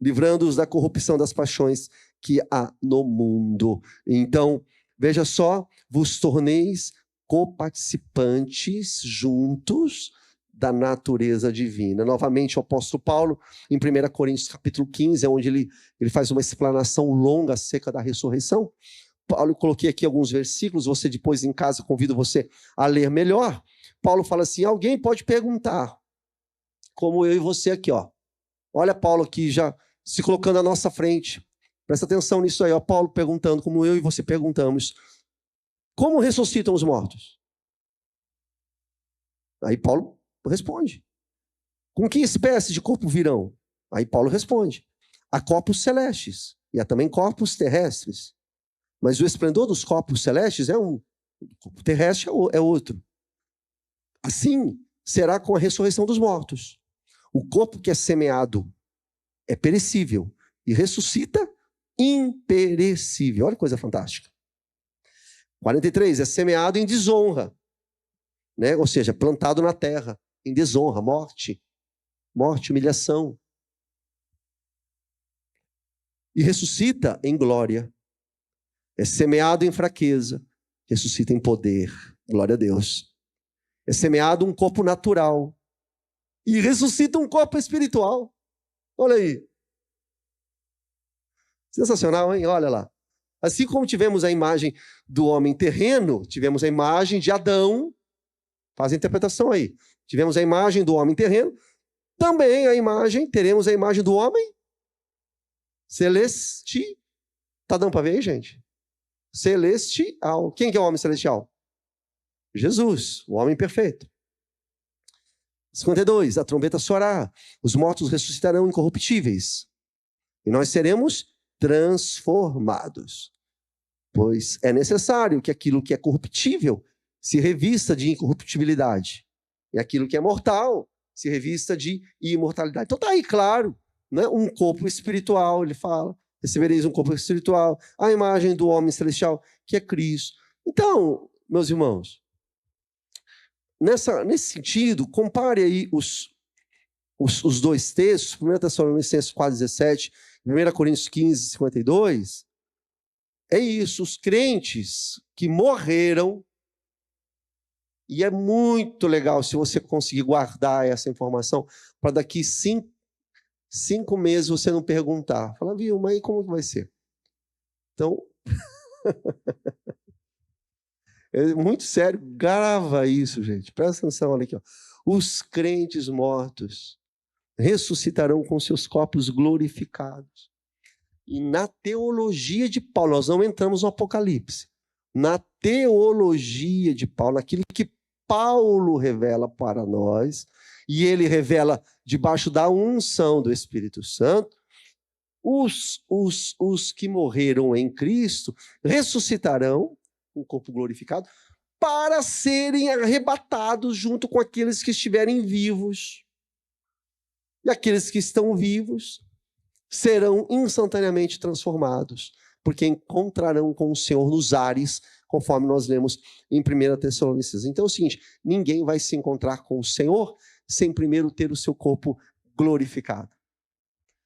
Livrando-os da corrupção das paixões que há no mundo. Então, veja só, vos torneis coparticipantes juntos da natureza divina. Novamente, o apóstolo Paulo, em 1 Coríntios capítulo 15, é onde ele faz uma explanação longa acerca da ressurreição. Paulo, eu coloquei aqui alguns versículos, você depois em casa, convido você a ler melhor. Paulo fala assim, alguém pode perguntar, como eu e você aqui, ó. Olha Paulo aqui já se colocando à nossa frente. Presta atenção nisso aí, ó. Paulo perguntando, como eu e você perguntamos. Como ressuscitam os mortos? Aí Paulo responde. Com que espécie de corpo virão? Aí Paulo responde. Há corpos celestes e há também corpos terrestres. Mas o esplendor dos corpos celestes é um, o corpo terrestre é outro. Assim será com a ressurreição dos mortos. O corpo que é semeado é perecível e ressuscita imperecível. Olha que coisa fantástica. 43, é semeado em desonra, né? Ou seja, plantado na terra, em desonra, morte, humilhação. E ressuscita em glória. É semeado em fraqueza, ressuscita em poder. Glória a Deus. É semeado um corpo natural e ressuscita um corpo espiritual. Olha aí. Sensacional, hein? Olha lá. Assim como tivemos a imagem do homem terreno, tivemos a imagem de Adão. Faz a interpretação aí. Tivemos a imagem do homem terreno. Também teremos a imagem do homem celestial. Tá dando para ver aí, gente? Celestial. Quem que é o homem celestial? Jesus, o homem perfeito. 52, a trombeta soará, os mortos ressuscitarão incorruptíveis, e nós seremos transformados. Pois é necessário que aquilo que é corruptível se revista de incorruptibilidade, e aquilo que é mortal se revista de imortalidade. Então está aí claro, né? Um corpo espiritual, ele fala, recebereis um corpo espiritual, a imagem do homem celestial, que é Cristo. Então, meus irmãos, nesse sentido, compare aí os dois textos, 1 Tessalonicenses 4,17, 1 Coríntios 15, 52. É isso, os crentes que morreram, e é muito legal se você conseguir guardar essa informação, para daqui 5 meses você não perguntar. Fala, viu, mas aí como que vai ser? Então, é muito sério, grava isso, gente. Presta atenção, olha aqui. Ó. Os crentes mortos ressuscitarão com seus corpos glorificados. E na teologia de Paulo, nós não entramos no Apocalipse. Na teologia de Paulo, naquilo que Paulo revela para nós, e ele revela debaixo da unção do Espírito Santo, os que morreram em Cristo ressuscitarão com o corpo glorificado para serem arrebatados junto com aqueles que estiverem vivos. E aqueles que estão vivos serão instantaneamente transformados, porque encontrarão com o Senhor nos ares, conforme nós lemos em 1 Tessalonicenses. Então é o seguinte, ninguém vai se encontrar com o Senhor sem primeiro ter o seu corpo glorificado,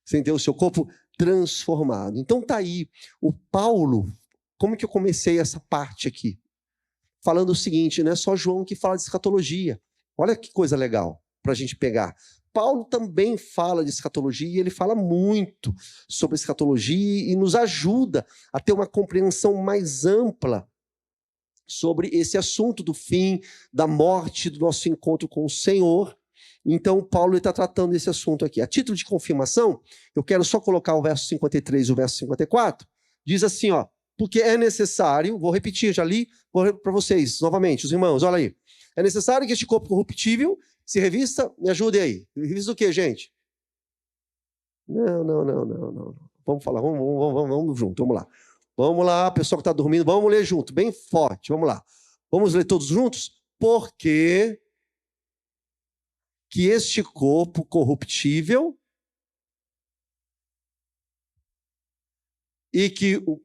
sem ter o seu corpo transformado. Então está aí, o Paulo, como que eu comecei essa parte aqui? Falando o seguinte, não é só João que fala de escatologia. Olha que coisa legal para a gente pegar. Paulo também fala de escatologia e ele fala muito sobre escatologia e nos ajuda a ter uma compreensão mais ampla sobre esse assunto do fim, da morte, do nosso encontro com o Senhor. Então, Paulo está tratando desse assunto aqui. A título de confirmação, eu quero só colocar o verso 53 e o verso 54. Diz assim, ó, porque é necessário, vou repetir, já li para vocês novamente, os irmãos, olha aí. É necessário que este corpo corruptível se revista, me ajude aí. Revista o quê, gente? Não. Vamos falar, vamos junto, vamos lá. Vamos lá, pessoal que está dormindo, vamos ler junto, bem forte, vamos lá. Vamos ler todos juntos? Porque que este corpo corruptível e que o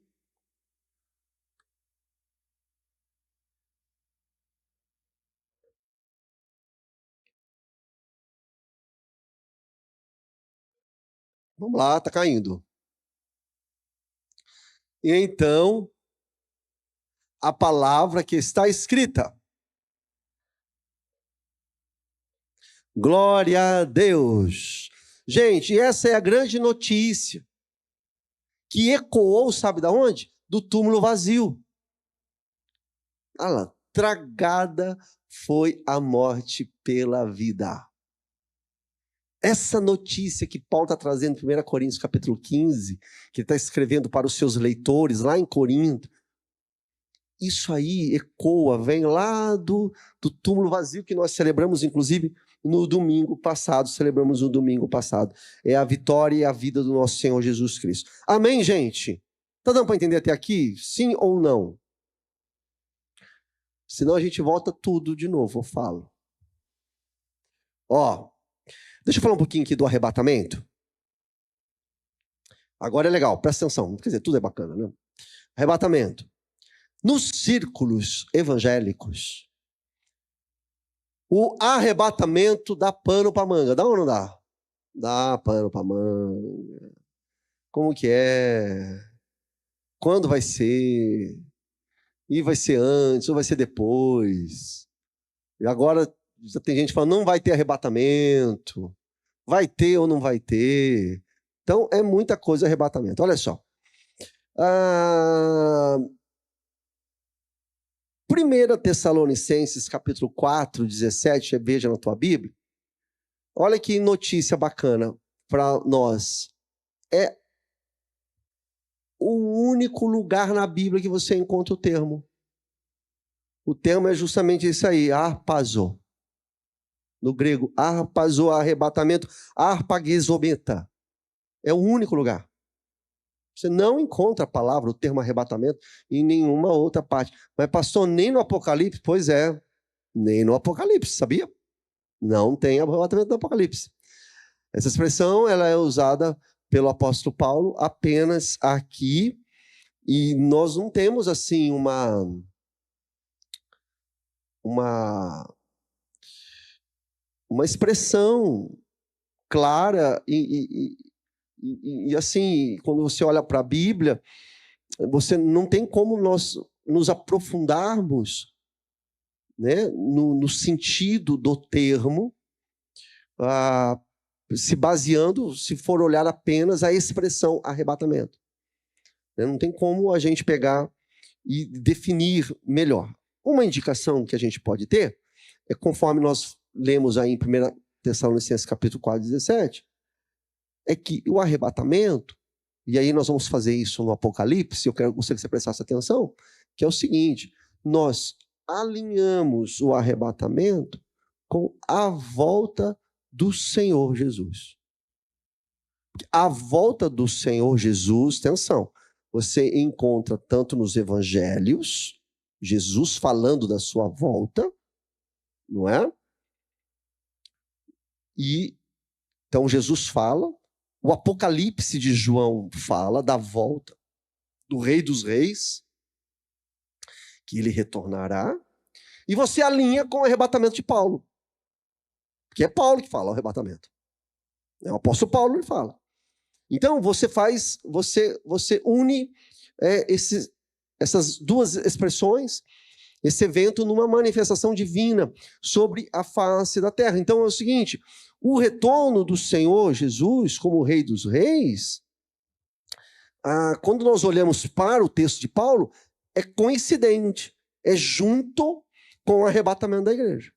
vamos lá, está caindo. E então, a palavra que está escrita. Glória a Deus. Gente, essa é a grande notícia que ecoou, sabe da onde? Do túmulo vazio. Olha lá, tragada foi a morte pela vida. essa notícia que Paulo está trazendo em 1 Coríntios capítulo 15, que ele está escrevendo para os seus leitores lá em Corinto, isso aí ecoa, vem lá do túmulo vazio que nós celebramos, inclusive, no domingo passado. Celebramos no domingo passado. É a vitória e a vida do nosso Senhor Jesus Cristo. Amém, gente? Tá dando para entender até aqui? Sim ou não? Senão a gente volta tudo de novo, eu falo. Ó, deixa eu falar um pouquinho aqui do arrebatamento. Agora é legal, presta atenção. Quer dizer, tudo é bacana, né? Arrebatamento. Nos círculos evangélicos, o arrebatamento dá pano para manga. Dá ou não dá? Dá pano para manga. Como que é? Quando vai ser? E vai ser antes ou vai ser depois? E agora já tem gente falando, não vai ter arrebatamento. Vai ter ou não vai ter? Então, é muita coisa arrebatamento. Olha só. 1 Tessalonicenses, capítulo 4, 17, veja na tua Bíblia. Olha que notícia bacana para nós. É o único lugar na Bíblia que você encontra o termo. O termo é justamente isso aí, arpazo. No grego, arpazo, arrebatamento, arpagizometa. É o único lugar. Você não encontra a palavra, o termo arrebatamento, em nenhuma outra parte. Mas, pastor, nem no Apocalipse? Pois é, nem no Apocalipse, sabia? Não tem arrebatamento no Apocalipse. Essa expressão ela é usada pelo apóstolo Paulo apenas aqui, e nós não temos, assim, uma expressão clara e assim, quando você olha para a Bíblia, você não tem como nós nos aprofundarmos, né, no sentido do termo, se baseando, se for olhar apenas a expressão arrebatamento. Não tem como a gente pegar e definir melhor. Uma indicação que a gente pode ter é conforme nós lemos aí em 1 Tessalonicenses capítulo 4, 17, é que o arrebatamento, e aí nós vamos fazer isso no Apocalipse, eu gostaria que você prestasse atenção, que é o seguinte, nós alinhamos o arrebatamento com a volta do Senhor Jesus. A volta do Senhor Jesus, atenção, você encontra tanto nos evangelhos, Jesus falando da sua volta, não é? E então Jesus fala, o Apocalipse de João fala da volta do Rei dos Reis, que ele retornará, e você alinha com o arrebatamento de Paulo, porque é Paulo que fala o arrebatamento. O apóstolo Paulo ele fala. Então você une essas duas expressões, esse evento numa manifestação divina sobre a face da terra. Então é o seguinte, o retorno do Senhor Jesus como Rei dos Reis, quando nós olhamos para o texto de Paulo, é coincidente, é junto com o arrebatamento da igreja.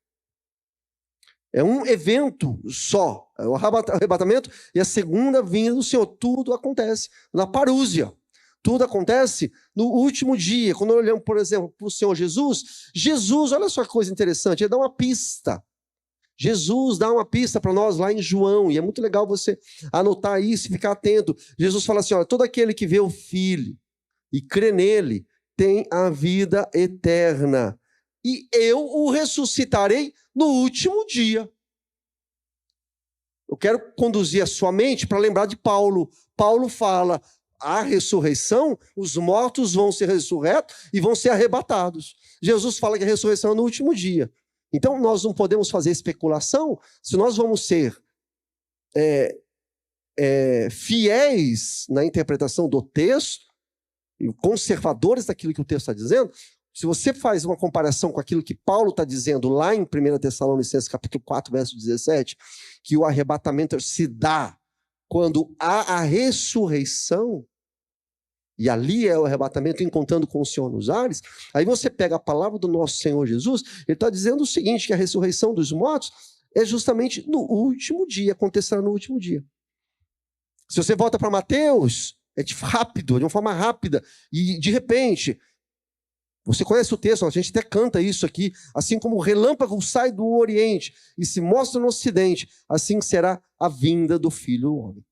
É um evento só, é o arrebatamento e a segunda vinda do Senhor. Tudo acontece na parúzia. Tudo acontece no último dia. Quando olhamos, por exemplo, para o Senhor Jesus, olha só que coisa interessante, ele dá uma pista. Jesus dá uma pista para nós lá em João, e é muito legal você anotar isso e ficar atento. Jesus fala assim, olha, todo aquele que vê o Filho e crê nele tem a vida eterna, e eu o ressuscitarei no último dia. Eu quero conduzir a sua mente para lembrar de Paulo. Paulo fala, a ressurreição, os mortos vão ser ressurretos e vão ser arrebatados. Jesus fala que a ressurreição é no último dia. Então, nós não podemos fazer especulação se nós vamos ser fiéis na interpretação do texto, e conservadores daquilo que o texto está dizendo. Se você faz uma comparação com aquilo que Paulo está dizendo lá em 1 Tessalonicenses, capítulo 4, verso 17, que o arrebatamento se dá quando há a ressurreição, e ali é o arrebatamento encontrando com o Senhor nos ares, aí você pega a palavra do nosso Senhor Jesus, ele está dizendo o seguinte, que a ressurreição dos mortos é justamente no último dia, acontecerá no último dia. Se você volta para Mateus, é rápido, de uma forma rápida, e de repente, você conhece o texto, a gente até canta isso aqui, assim como o relâmpago sai do Oriente e se mostra no Ocidente, assim será a vinda do Filho do Homem.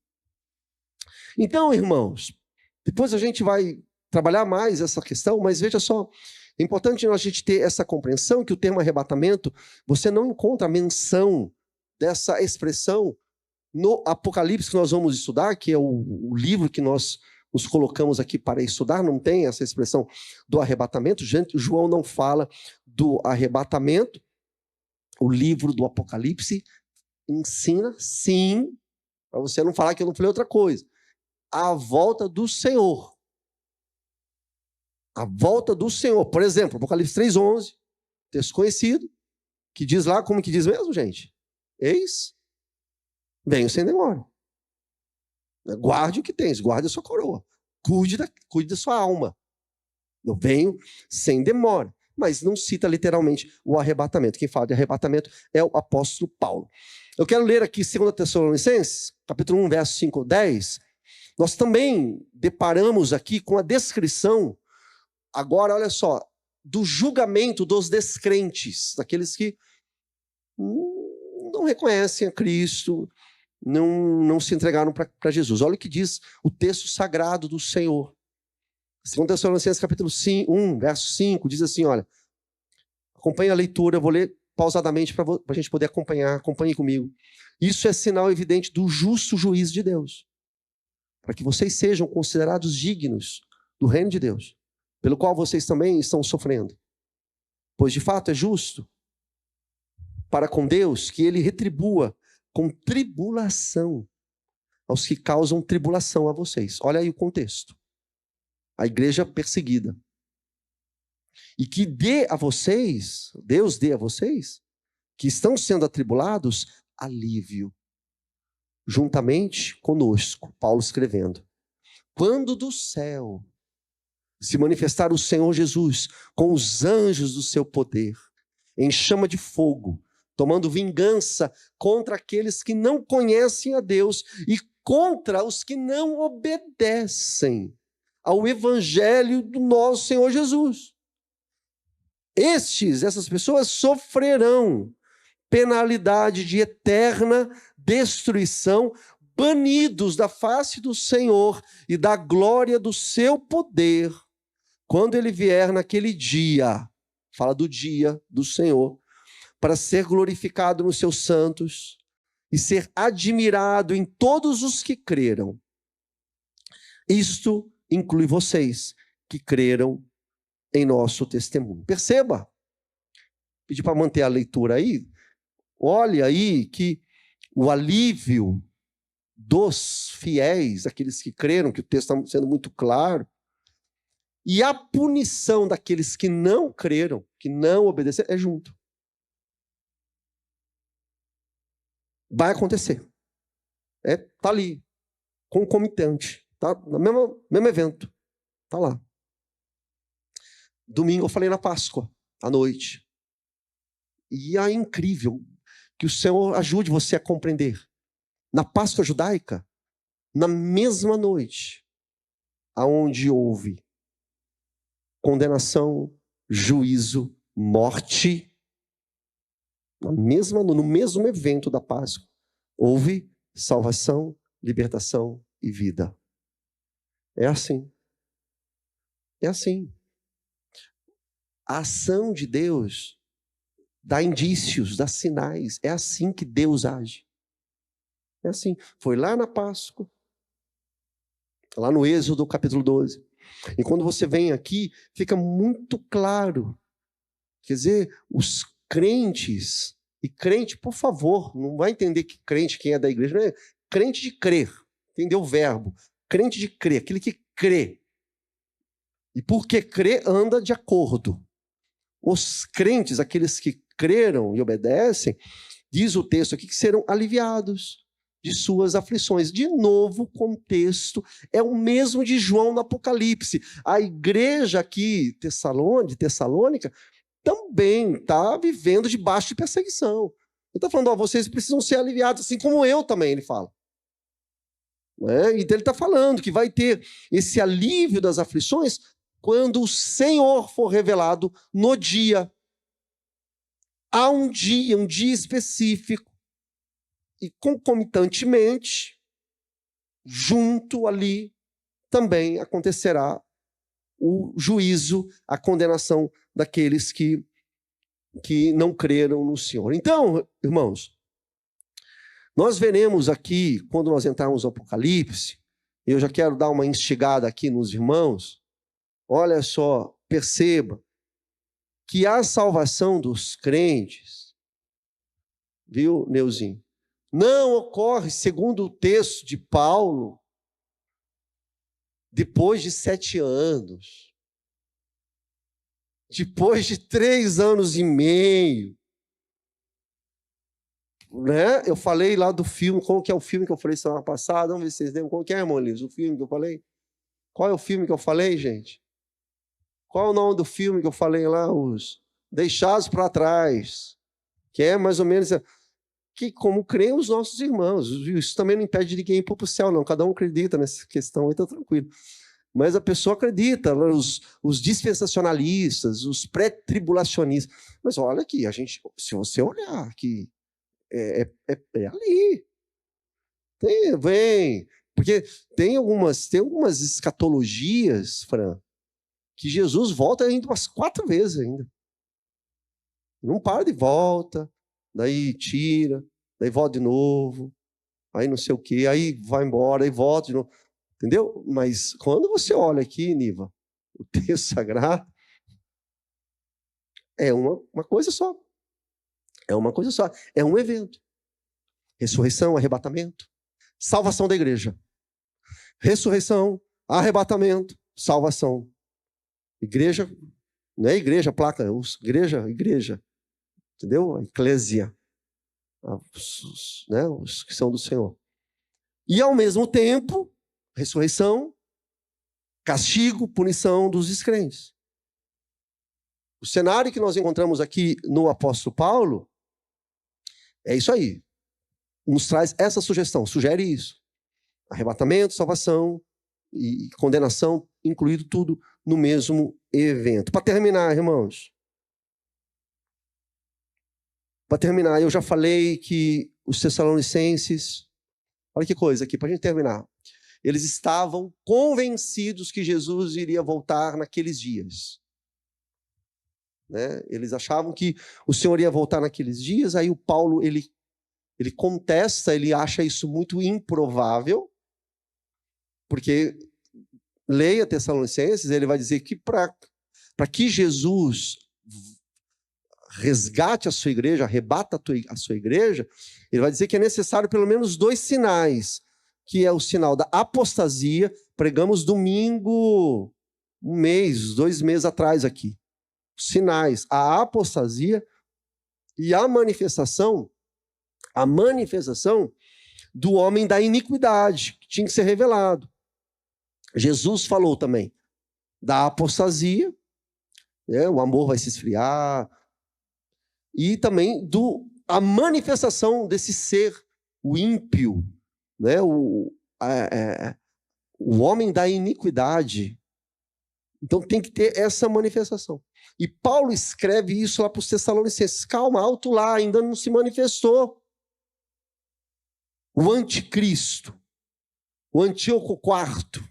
Então, irmãos, depois a gente vai trabalhar mais essa questão, mas veja só, é importante a gente ter essa compreensão que o termo arrebatamento, você não encontra a menção dessa expressão no Apocalipse que nós vamos estudar, que é o livro que nós nos colocamos aqui para estudar, não tem essa expressão do arrebatamento. Gente, João não fala do arrebatamento. O livro do Apocalipse ensina, sim, para você não falar que eu não falei outra coisa, a volta do Senhor. A volta do Senhor. Por exemplo, Apocalipse 3:11, texto conhecido, que diz lá, como que diz mesmo, gente? Eis, venho sem demora. Guarde o que tens, guarde a sua coroa. Cuide da sua alma. Eu venho sem demora. Mas não cita literalmente o arrebatamento. Quem fala de arrebatamento é o apóstolo Paulo. Eu quero ler aqui 2 Tessalonicenses, capítulo 1, verso 5 ao 10. Nós também deparamos aqui com a descrição, agora, olha só, do julgamento dos descrentes, daqueles que não reconhecem a Cristo, não se entregaram para Jesus. Olha o que diz o texto sagrado do Senhor. 2 Tessalonicenses capítulo 1, verso 5, diz assim, olha, acompanhe a leitura, eu vou ler pausadamente para a gente poder acompanhar, acompanhe comigo. Isso é sinal evidente do justo juízo de Deus, para que vocês sejam considerados dignos do reino de Deus, pelo qual vocês também estão sofrendo. Pois de fato é justo para com Deus que ele retribua com tribulação aos que causam tribulação a vocês. Olha aí o contexto. A igreja perseguida. E que dê a vocês, Deus dê a vocês, que estão sendo atribulados, alívio. Juntamente conosco, Paulo escrevendo. Quando do céu se manifestar o Senhor Jesus com os anjos do seu poder, em chama de fogo, tomando vingança contra aqueles que não conhecem a Deus e contra os que não obedecem ao evangelho do nosso Senhor Jesus. Essas pessoas sofrerão penalidade de eterna destruição, banidos da face do Senhor e da glória do seu poder, quando ele vier naquele dia, fala do dia do Senhor, para ser glorificado nos seus santos e ser admirado em todos os que creram. Isto inclui vocês que creram em nosso testemunho. Perceba, pedi para manter a leitura aí, olha aí que o alívio dos fiéis, aqueles que creram, que o texto está sendo muito claro, e a punição daqueles que não creram, que não obedeceram, é junto. Vai acontecer. Tá ali, concomitante, tá no mesmo evento, tá lá. Domingo eu falei na Páscoa, à noite. E é incrível que o Senhor ajude você a compreender. Na Páscoa judaica, na mesma noite, aonde houve condenação, juízo, morte, no mesmo evento da Páscoa, houve salvação, libertação e vida. É assim. É assim. A ação de Deus dá indícios, dá sinais. É assim que Deus age. É assim. Foi lá na Páscoa, lá no Êxodo, capítulo 12. E quando você vem aqui, fica muito claro. Quer dizer, os crentes, e crente, por favor, não vai entender que crente, quem é da igreja, não é crente de crer. Entendeu o verbo? Crente de crer, aquele que crê. E porque crê, anda de acordo. Os crentes, aqueles que creram e obedecem, diz o texto aqui que serão aliviados de suas aflições. De novo, o contexto é o mesmo de João no Apocalipse. A igreja aqui de Tessalônica também está vivendo debaixo de perseguição. Ele está falando, vocês precisam ser aliviados, assim como eu também, ele fala. Então ele está falando que vai ter esse alívio das aflições quando o Senhor for revelado no dia. Há um dia específico, e concomitantemente, junto ali, também acontecerá o juízo, a condenação daqueles que não creram no Senhor. Então, irmãos, nós veremos aqui, quando nós entrarmos no Apocalipse, eu já quero dar uma instigada aqui nos irmãos, olha só, perceba, que a salvação dos crentes, viu, Neuzinho, não ocorre, segundo o texto de Paulo, depois de 7 anos, depois de 3 anos e meio, né? Eu falei lá do filme, como que é o filme que eu falei semana passada? Vamos ver se vocês lembram. Como que é, irmão Liz? O filme que eu falei? Qual é o filme que eu falei, gente? Qual é o nome do filme que eu falei lá? Os Deixados para Trás. Que é mais ou menos que como creem os nossos irmãos. Isso também não impede de ninguém ir para o céu, não. Cada um acredita nessa questão, aí está tranquilo. Mas a pessoa acredita, os dispensacionalistas, os pré-tribulacionistas. Mas olha aqui, se você olhar aqui, é ali. Porque tem algumas escatologias, Fran, que Jesus volta ainda umas 4 vezes ainda. Não para de volta, daí tira, daí volta de novo, aí não sei o quê, aí vai embora, aí volta de novo. Entendeu? Mas quando você olha aqui, Niva, o texto sagrado, é uma coisa só. É uma coisa só. É um evento. Ressurreição, arrebatamento, salvação da igreja. Ressurreição, arrebatamento, salvação. Igreja, não é igreja, placa, igreja. Entendeu? A eclésia. Os que são do Senhor. E ao mesmo tempo, ressurreição, castigo, punição dos descrentes. O cenário que nós encontramos aqui no apóstolo Paulo é isso aí. Nos traz essa sugestão, sugere isso. Arrebatamento, salvação e condenação, incluído tudo no mesmo evento. Para terminar, irmãos. Para terminar, eu já falei que os Tessalonicenses, olha que coisa aqui, para a gente terminar. Eles estavam convencidos que Jesus iria voltar naqueles dias. Né? Eles achavam que o Senhor ia voltar naqueles dias, aí o Paulo, ele contesta, ele acha isso muito improvável, porque, leia Tessalonicenses, ele vai dizer que para que Jesus resgate a sua igreja, arrebata a sua igreja, ele vai dizer que é necessário pelo menos 2 sinais, que é o sinal da apostasia, pregamos domingo, 2 meses atrás aqui. Sinais, a apostasia e a manifestação do homem da iniquidade, que tinha que ser revelado. Jesus falou também da apostasia, né, o amor vai se esfriar, e também a manifestação desse ser, o ímpio, né, o homem da iniquidade. Então tem que ter essa manifestação. E Paulo escreve isso lá para os Tessalonicenses. Calma, alto lá, ainda não se manifestou. O anticristo, o Antíoco IV,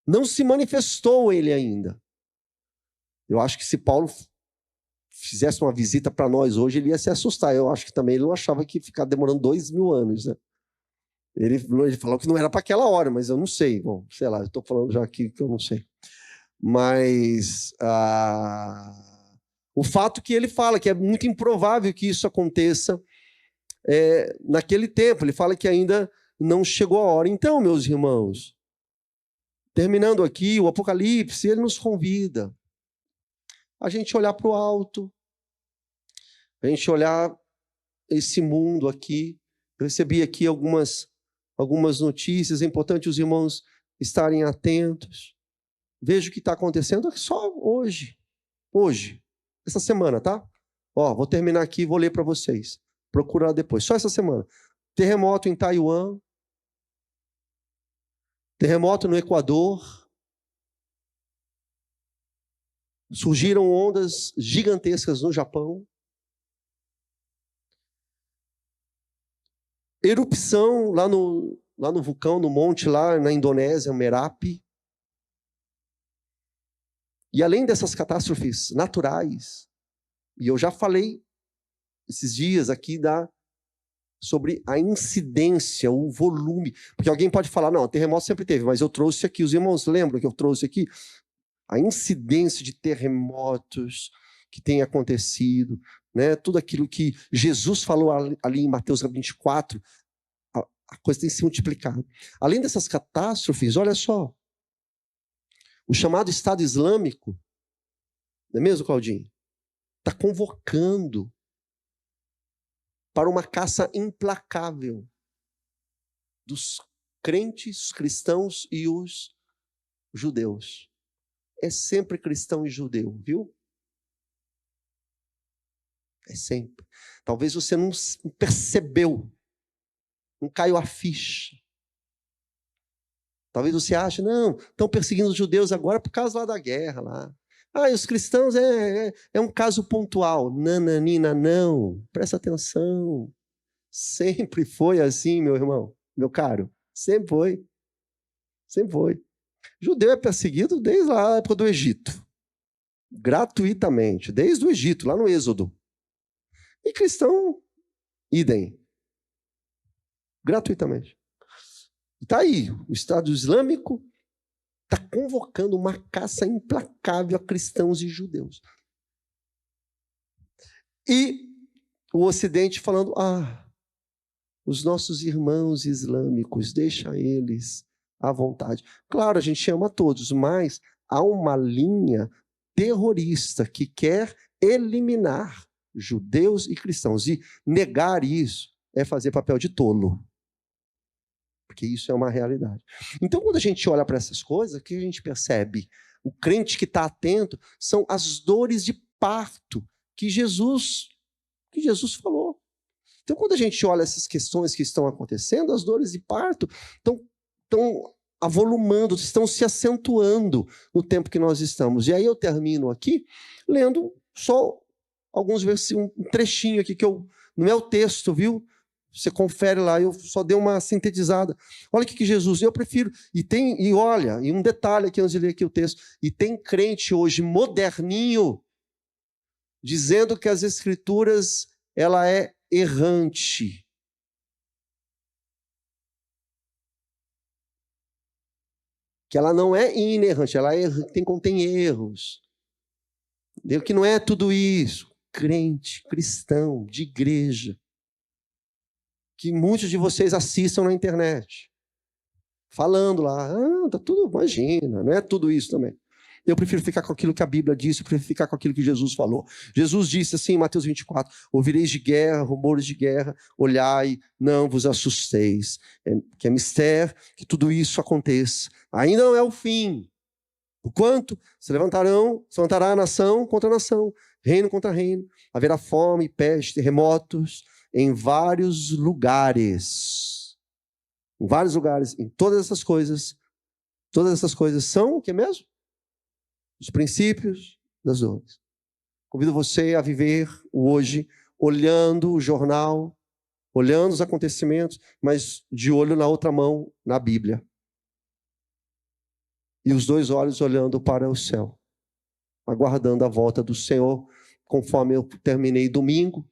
não se manifestou ele ainda. Eu acho que se Paulo fizesse uma visita para nós hoje, ele ia se assustar. Eu acho que também ele não achava que ia ficar demorando 2000 anos, né? Ele falou que não era para aquela hora, mas eu não sei. Bom, sei lá, eu estou falando já aqui que eu não sei. Mas o fato que ele fala que é muito improvável que isso aconteça naquele tempo. Ele fala que ainda não chegou a hora. Então, meus irmãos, terminando aqui, o Apocalipse, ele nos convida a gente olhar para o alto, a gente olhar esse mundo aqui. Eu recebi aqui algumas notícias, é importante os irmãos estarem atentos. Veja o que está acontecendo só hoje, essa semana, tá? Vou terminar aqui e vou ler para vocês. Procura lá depois. Só essa semana. Terremoto em Taiwan. Terremoto no Equador. Surgiram ondas gigantescas no Japão. Erupção lá no vulcão, no monte lá na Indonésia, Merapi. E além dessas catástrofes naturais, e eu já falei esses dias aqui sobre a incidência, o volume. Porque alguém pode falar, não, terremoto sempre teve, mas eu trouxe aqui, os irmãos lembram que eu trouxe aqui? A incidência de terremotos que tem acontecido, né? Tudo aquilo que Jesus falou ali em Mateus 24, a coisa tem se multiplicado. Além dessas catástrofes, olha só, o chamado Estado Islâmico, não é mesmo, Claudinho? Está convocando para uma caça implacável dos crentes, cristãos e os judeus. É sempre cristão e judeu, viu? É sempre. Talvez você não percebeu, não caiu a ficha. Talvez você ache, não, estão perseguindo os judeus agora por causa lá da guerra lá. Ah, e os cristãos é um caso pontual. Nananina, não. Presta atenção. Sempre foi assim, meu irmão, meu caro. Sempre foi. Sempre foi. Judeu é perseguido desde a época do Egito. Gratuitamente. Desde o Egito, lá no Êxodo. E cristão, idem. Gratuitamente. Está aí, o Estado Islâmico está convocando uma caça implacável a cristãos e judeus. E o Ocidente falando, os nossos irmãos islâmicos, deixa eles à vontade. Claro, a gente ama todos, mas há uma linha terrorista que quer eliminar judeus e cristãos. E negar isso é fazer papel de tolo. Porque isso é uma realidade. Então, quando a gente olha para essas coisas, o que a gente percebe? O crente que está atento são as dores de parto que Jesus falou. Então, quando a gente olha essas questões que estão acontecendo, as dores de parto estão avolumando, estão se acentuando no tempo que nós estamos. E aí eu termino aqui lendo só alguns versículos, um trechinho aqui que não é o texto, viu? Você confere lá, eu só dei uma sintetizada. Olha o que Jesus, eu prefiro. E olha, e um detalhe aqui antes de ler aqui o texto. E tem crente hoje moderninho dizendo que as Escrituras ela é errante. Que ela não é inerrante, ela contém erros. Que não é tudo isso. Crente, cristão, de igreja. Que muitos de vocês assistam na internet. Falando lá, tá tudo, imagina, não é tudo isso também. Eu prefiro ficar com aquilo que a Bíblia disse, eu prefiro ficar com aquilo que Jesus falou. Jesus disse assim em Mateus 24, ouvireis de guerra, rumores de guerra, olhai, não vos assusteis. Que é mistério que tudo isso aconteça. Ainda não é o fim. Porquanto se levantará nação contra nação, reino contra reino, haverá fome, peste, terremotos, em vários lugares. Em vários lugares, em todas essas coisas são o que mesmo? Os princípios das dores. Convido você a viver o hoje, olhando o jornal, olhando os acontecimentos, mas de olho na outra mão, na Bíblia. E os dois olhos olhando para o céu, aguardando a volta do Senhor, conforme eu terminei domingo,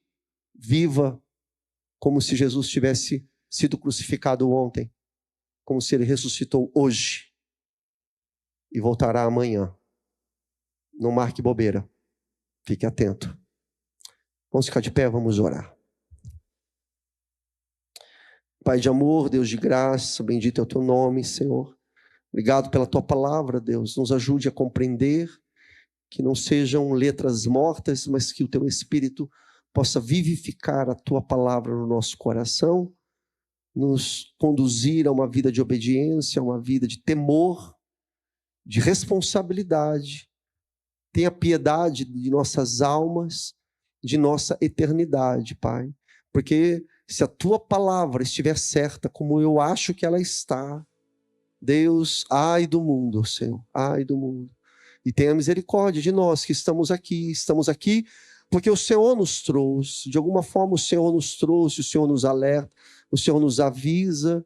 viva como se Jesus tivesse sido crucificado ontem, como se ele ressuscitou hoje e voltará amanhã. Não marque bobeira. Fique atento. Vamos ficar de pé, vamos orar. Pai de amor, Deus de graça, bendito é o teu nome, Senhor. Obrigado pela tua palavra, Deus. Nos ajude a compreender que não sejam letras mortas, mas que o teu Espírito possa vivificar a tua palavra no nosso coração, nos conduzir a uma vida de obediência, a uma vida de temor, de responsabilidade. Tenha piedade de nossas almas, de nossa eternidade, Pai. Porque se a tua palavra estiver certa, como eu acho que ela está, Deus, ai do mundo, Senhor, ai do mundo. E tenha misericórdia de nós que estamos aqui porque o Senhor nos trouxe, de alguma forma o Senhor nos trouxe, o Senhor nos alerta, o Senhor nos avisa,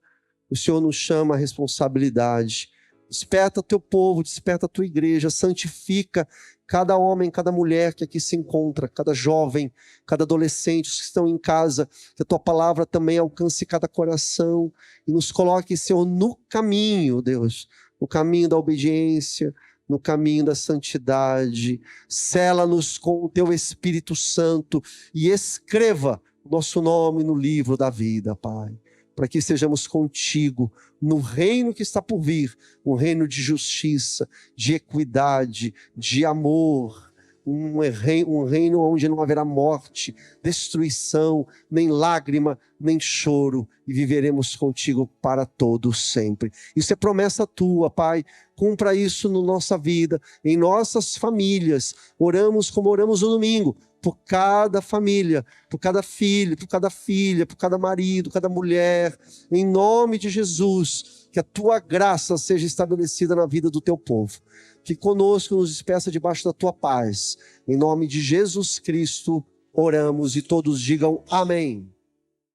o Senhor nos chama à responsabilidade. Desperta teu povo, desperta a tua igreja, santifica cada homem, cada mulher que aqui se encontra, cada jovem, cada adolescente, os que estão em casa, que a tua palavra também alcance cada coração e nos coloque, Senhor, no caminho, Deus, no caminho da obediência, no caminho da santidade. Sela-nos com o teu Espírito Santo e escreva o nosso nome no livro da vida, Pai, para que sejamos contigo no reino que está por vir, um reino de justiça, de equidade, de amor, um reino onde não haverá morte, destruição, nem lágrima, nem choro, e viveremos contigo para todos sempre. Isso é promessa tua, Pai. Cumpra isso na nossa vida, em nossas famílias. Oramos como oramos no domingo, por cada família, por cada filho, por cada filha, por cada marido, cada mulher, em nome de Jesus, que a tua graça seja estabelecida na vida do teu povo. Que conosco nos despeça debaixo da tua paz. Em nome de Jesus Cristo oramos e todos digam amém.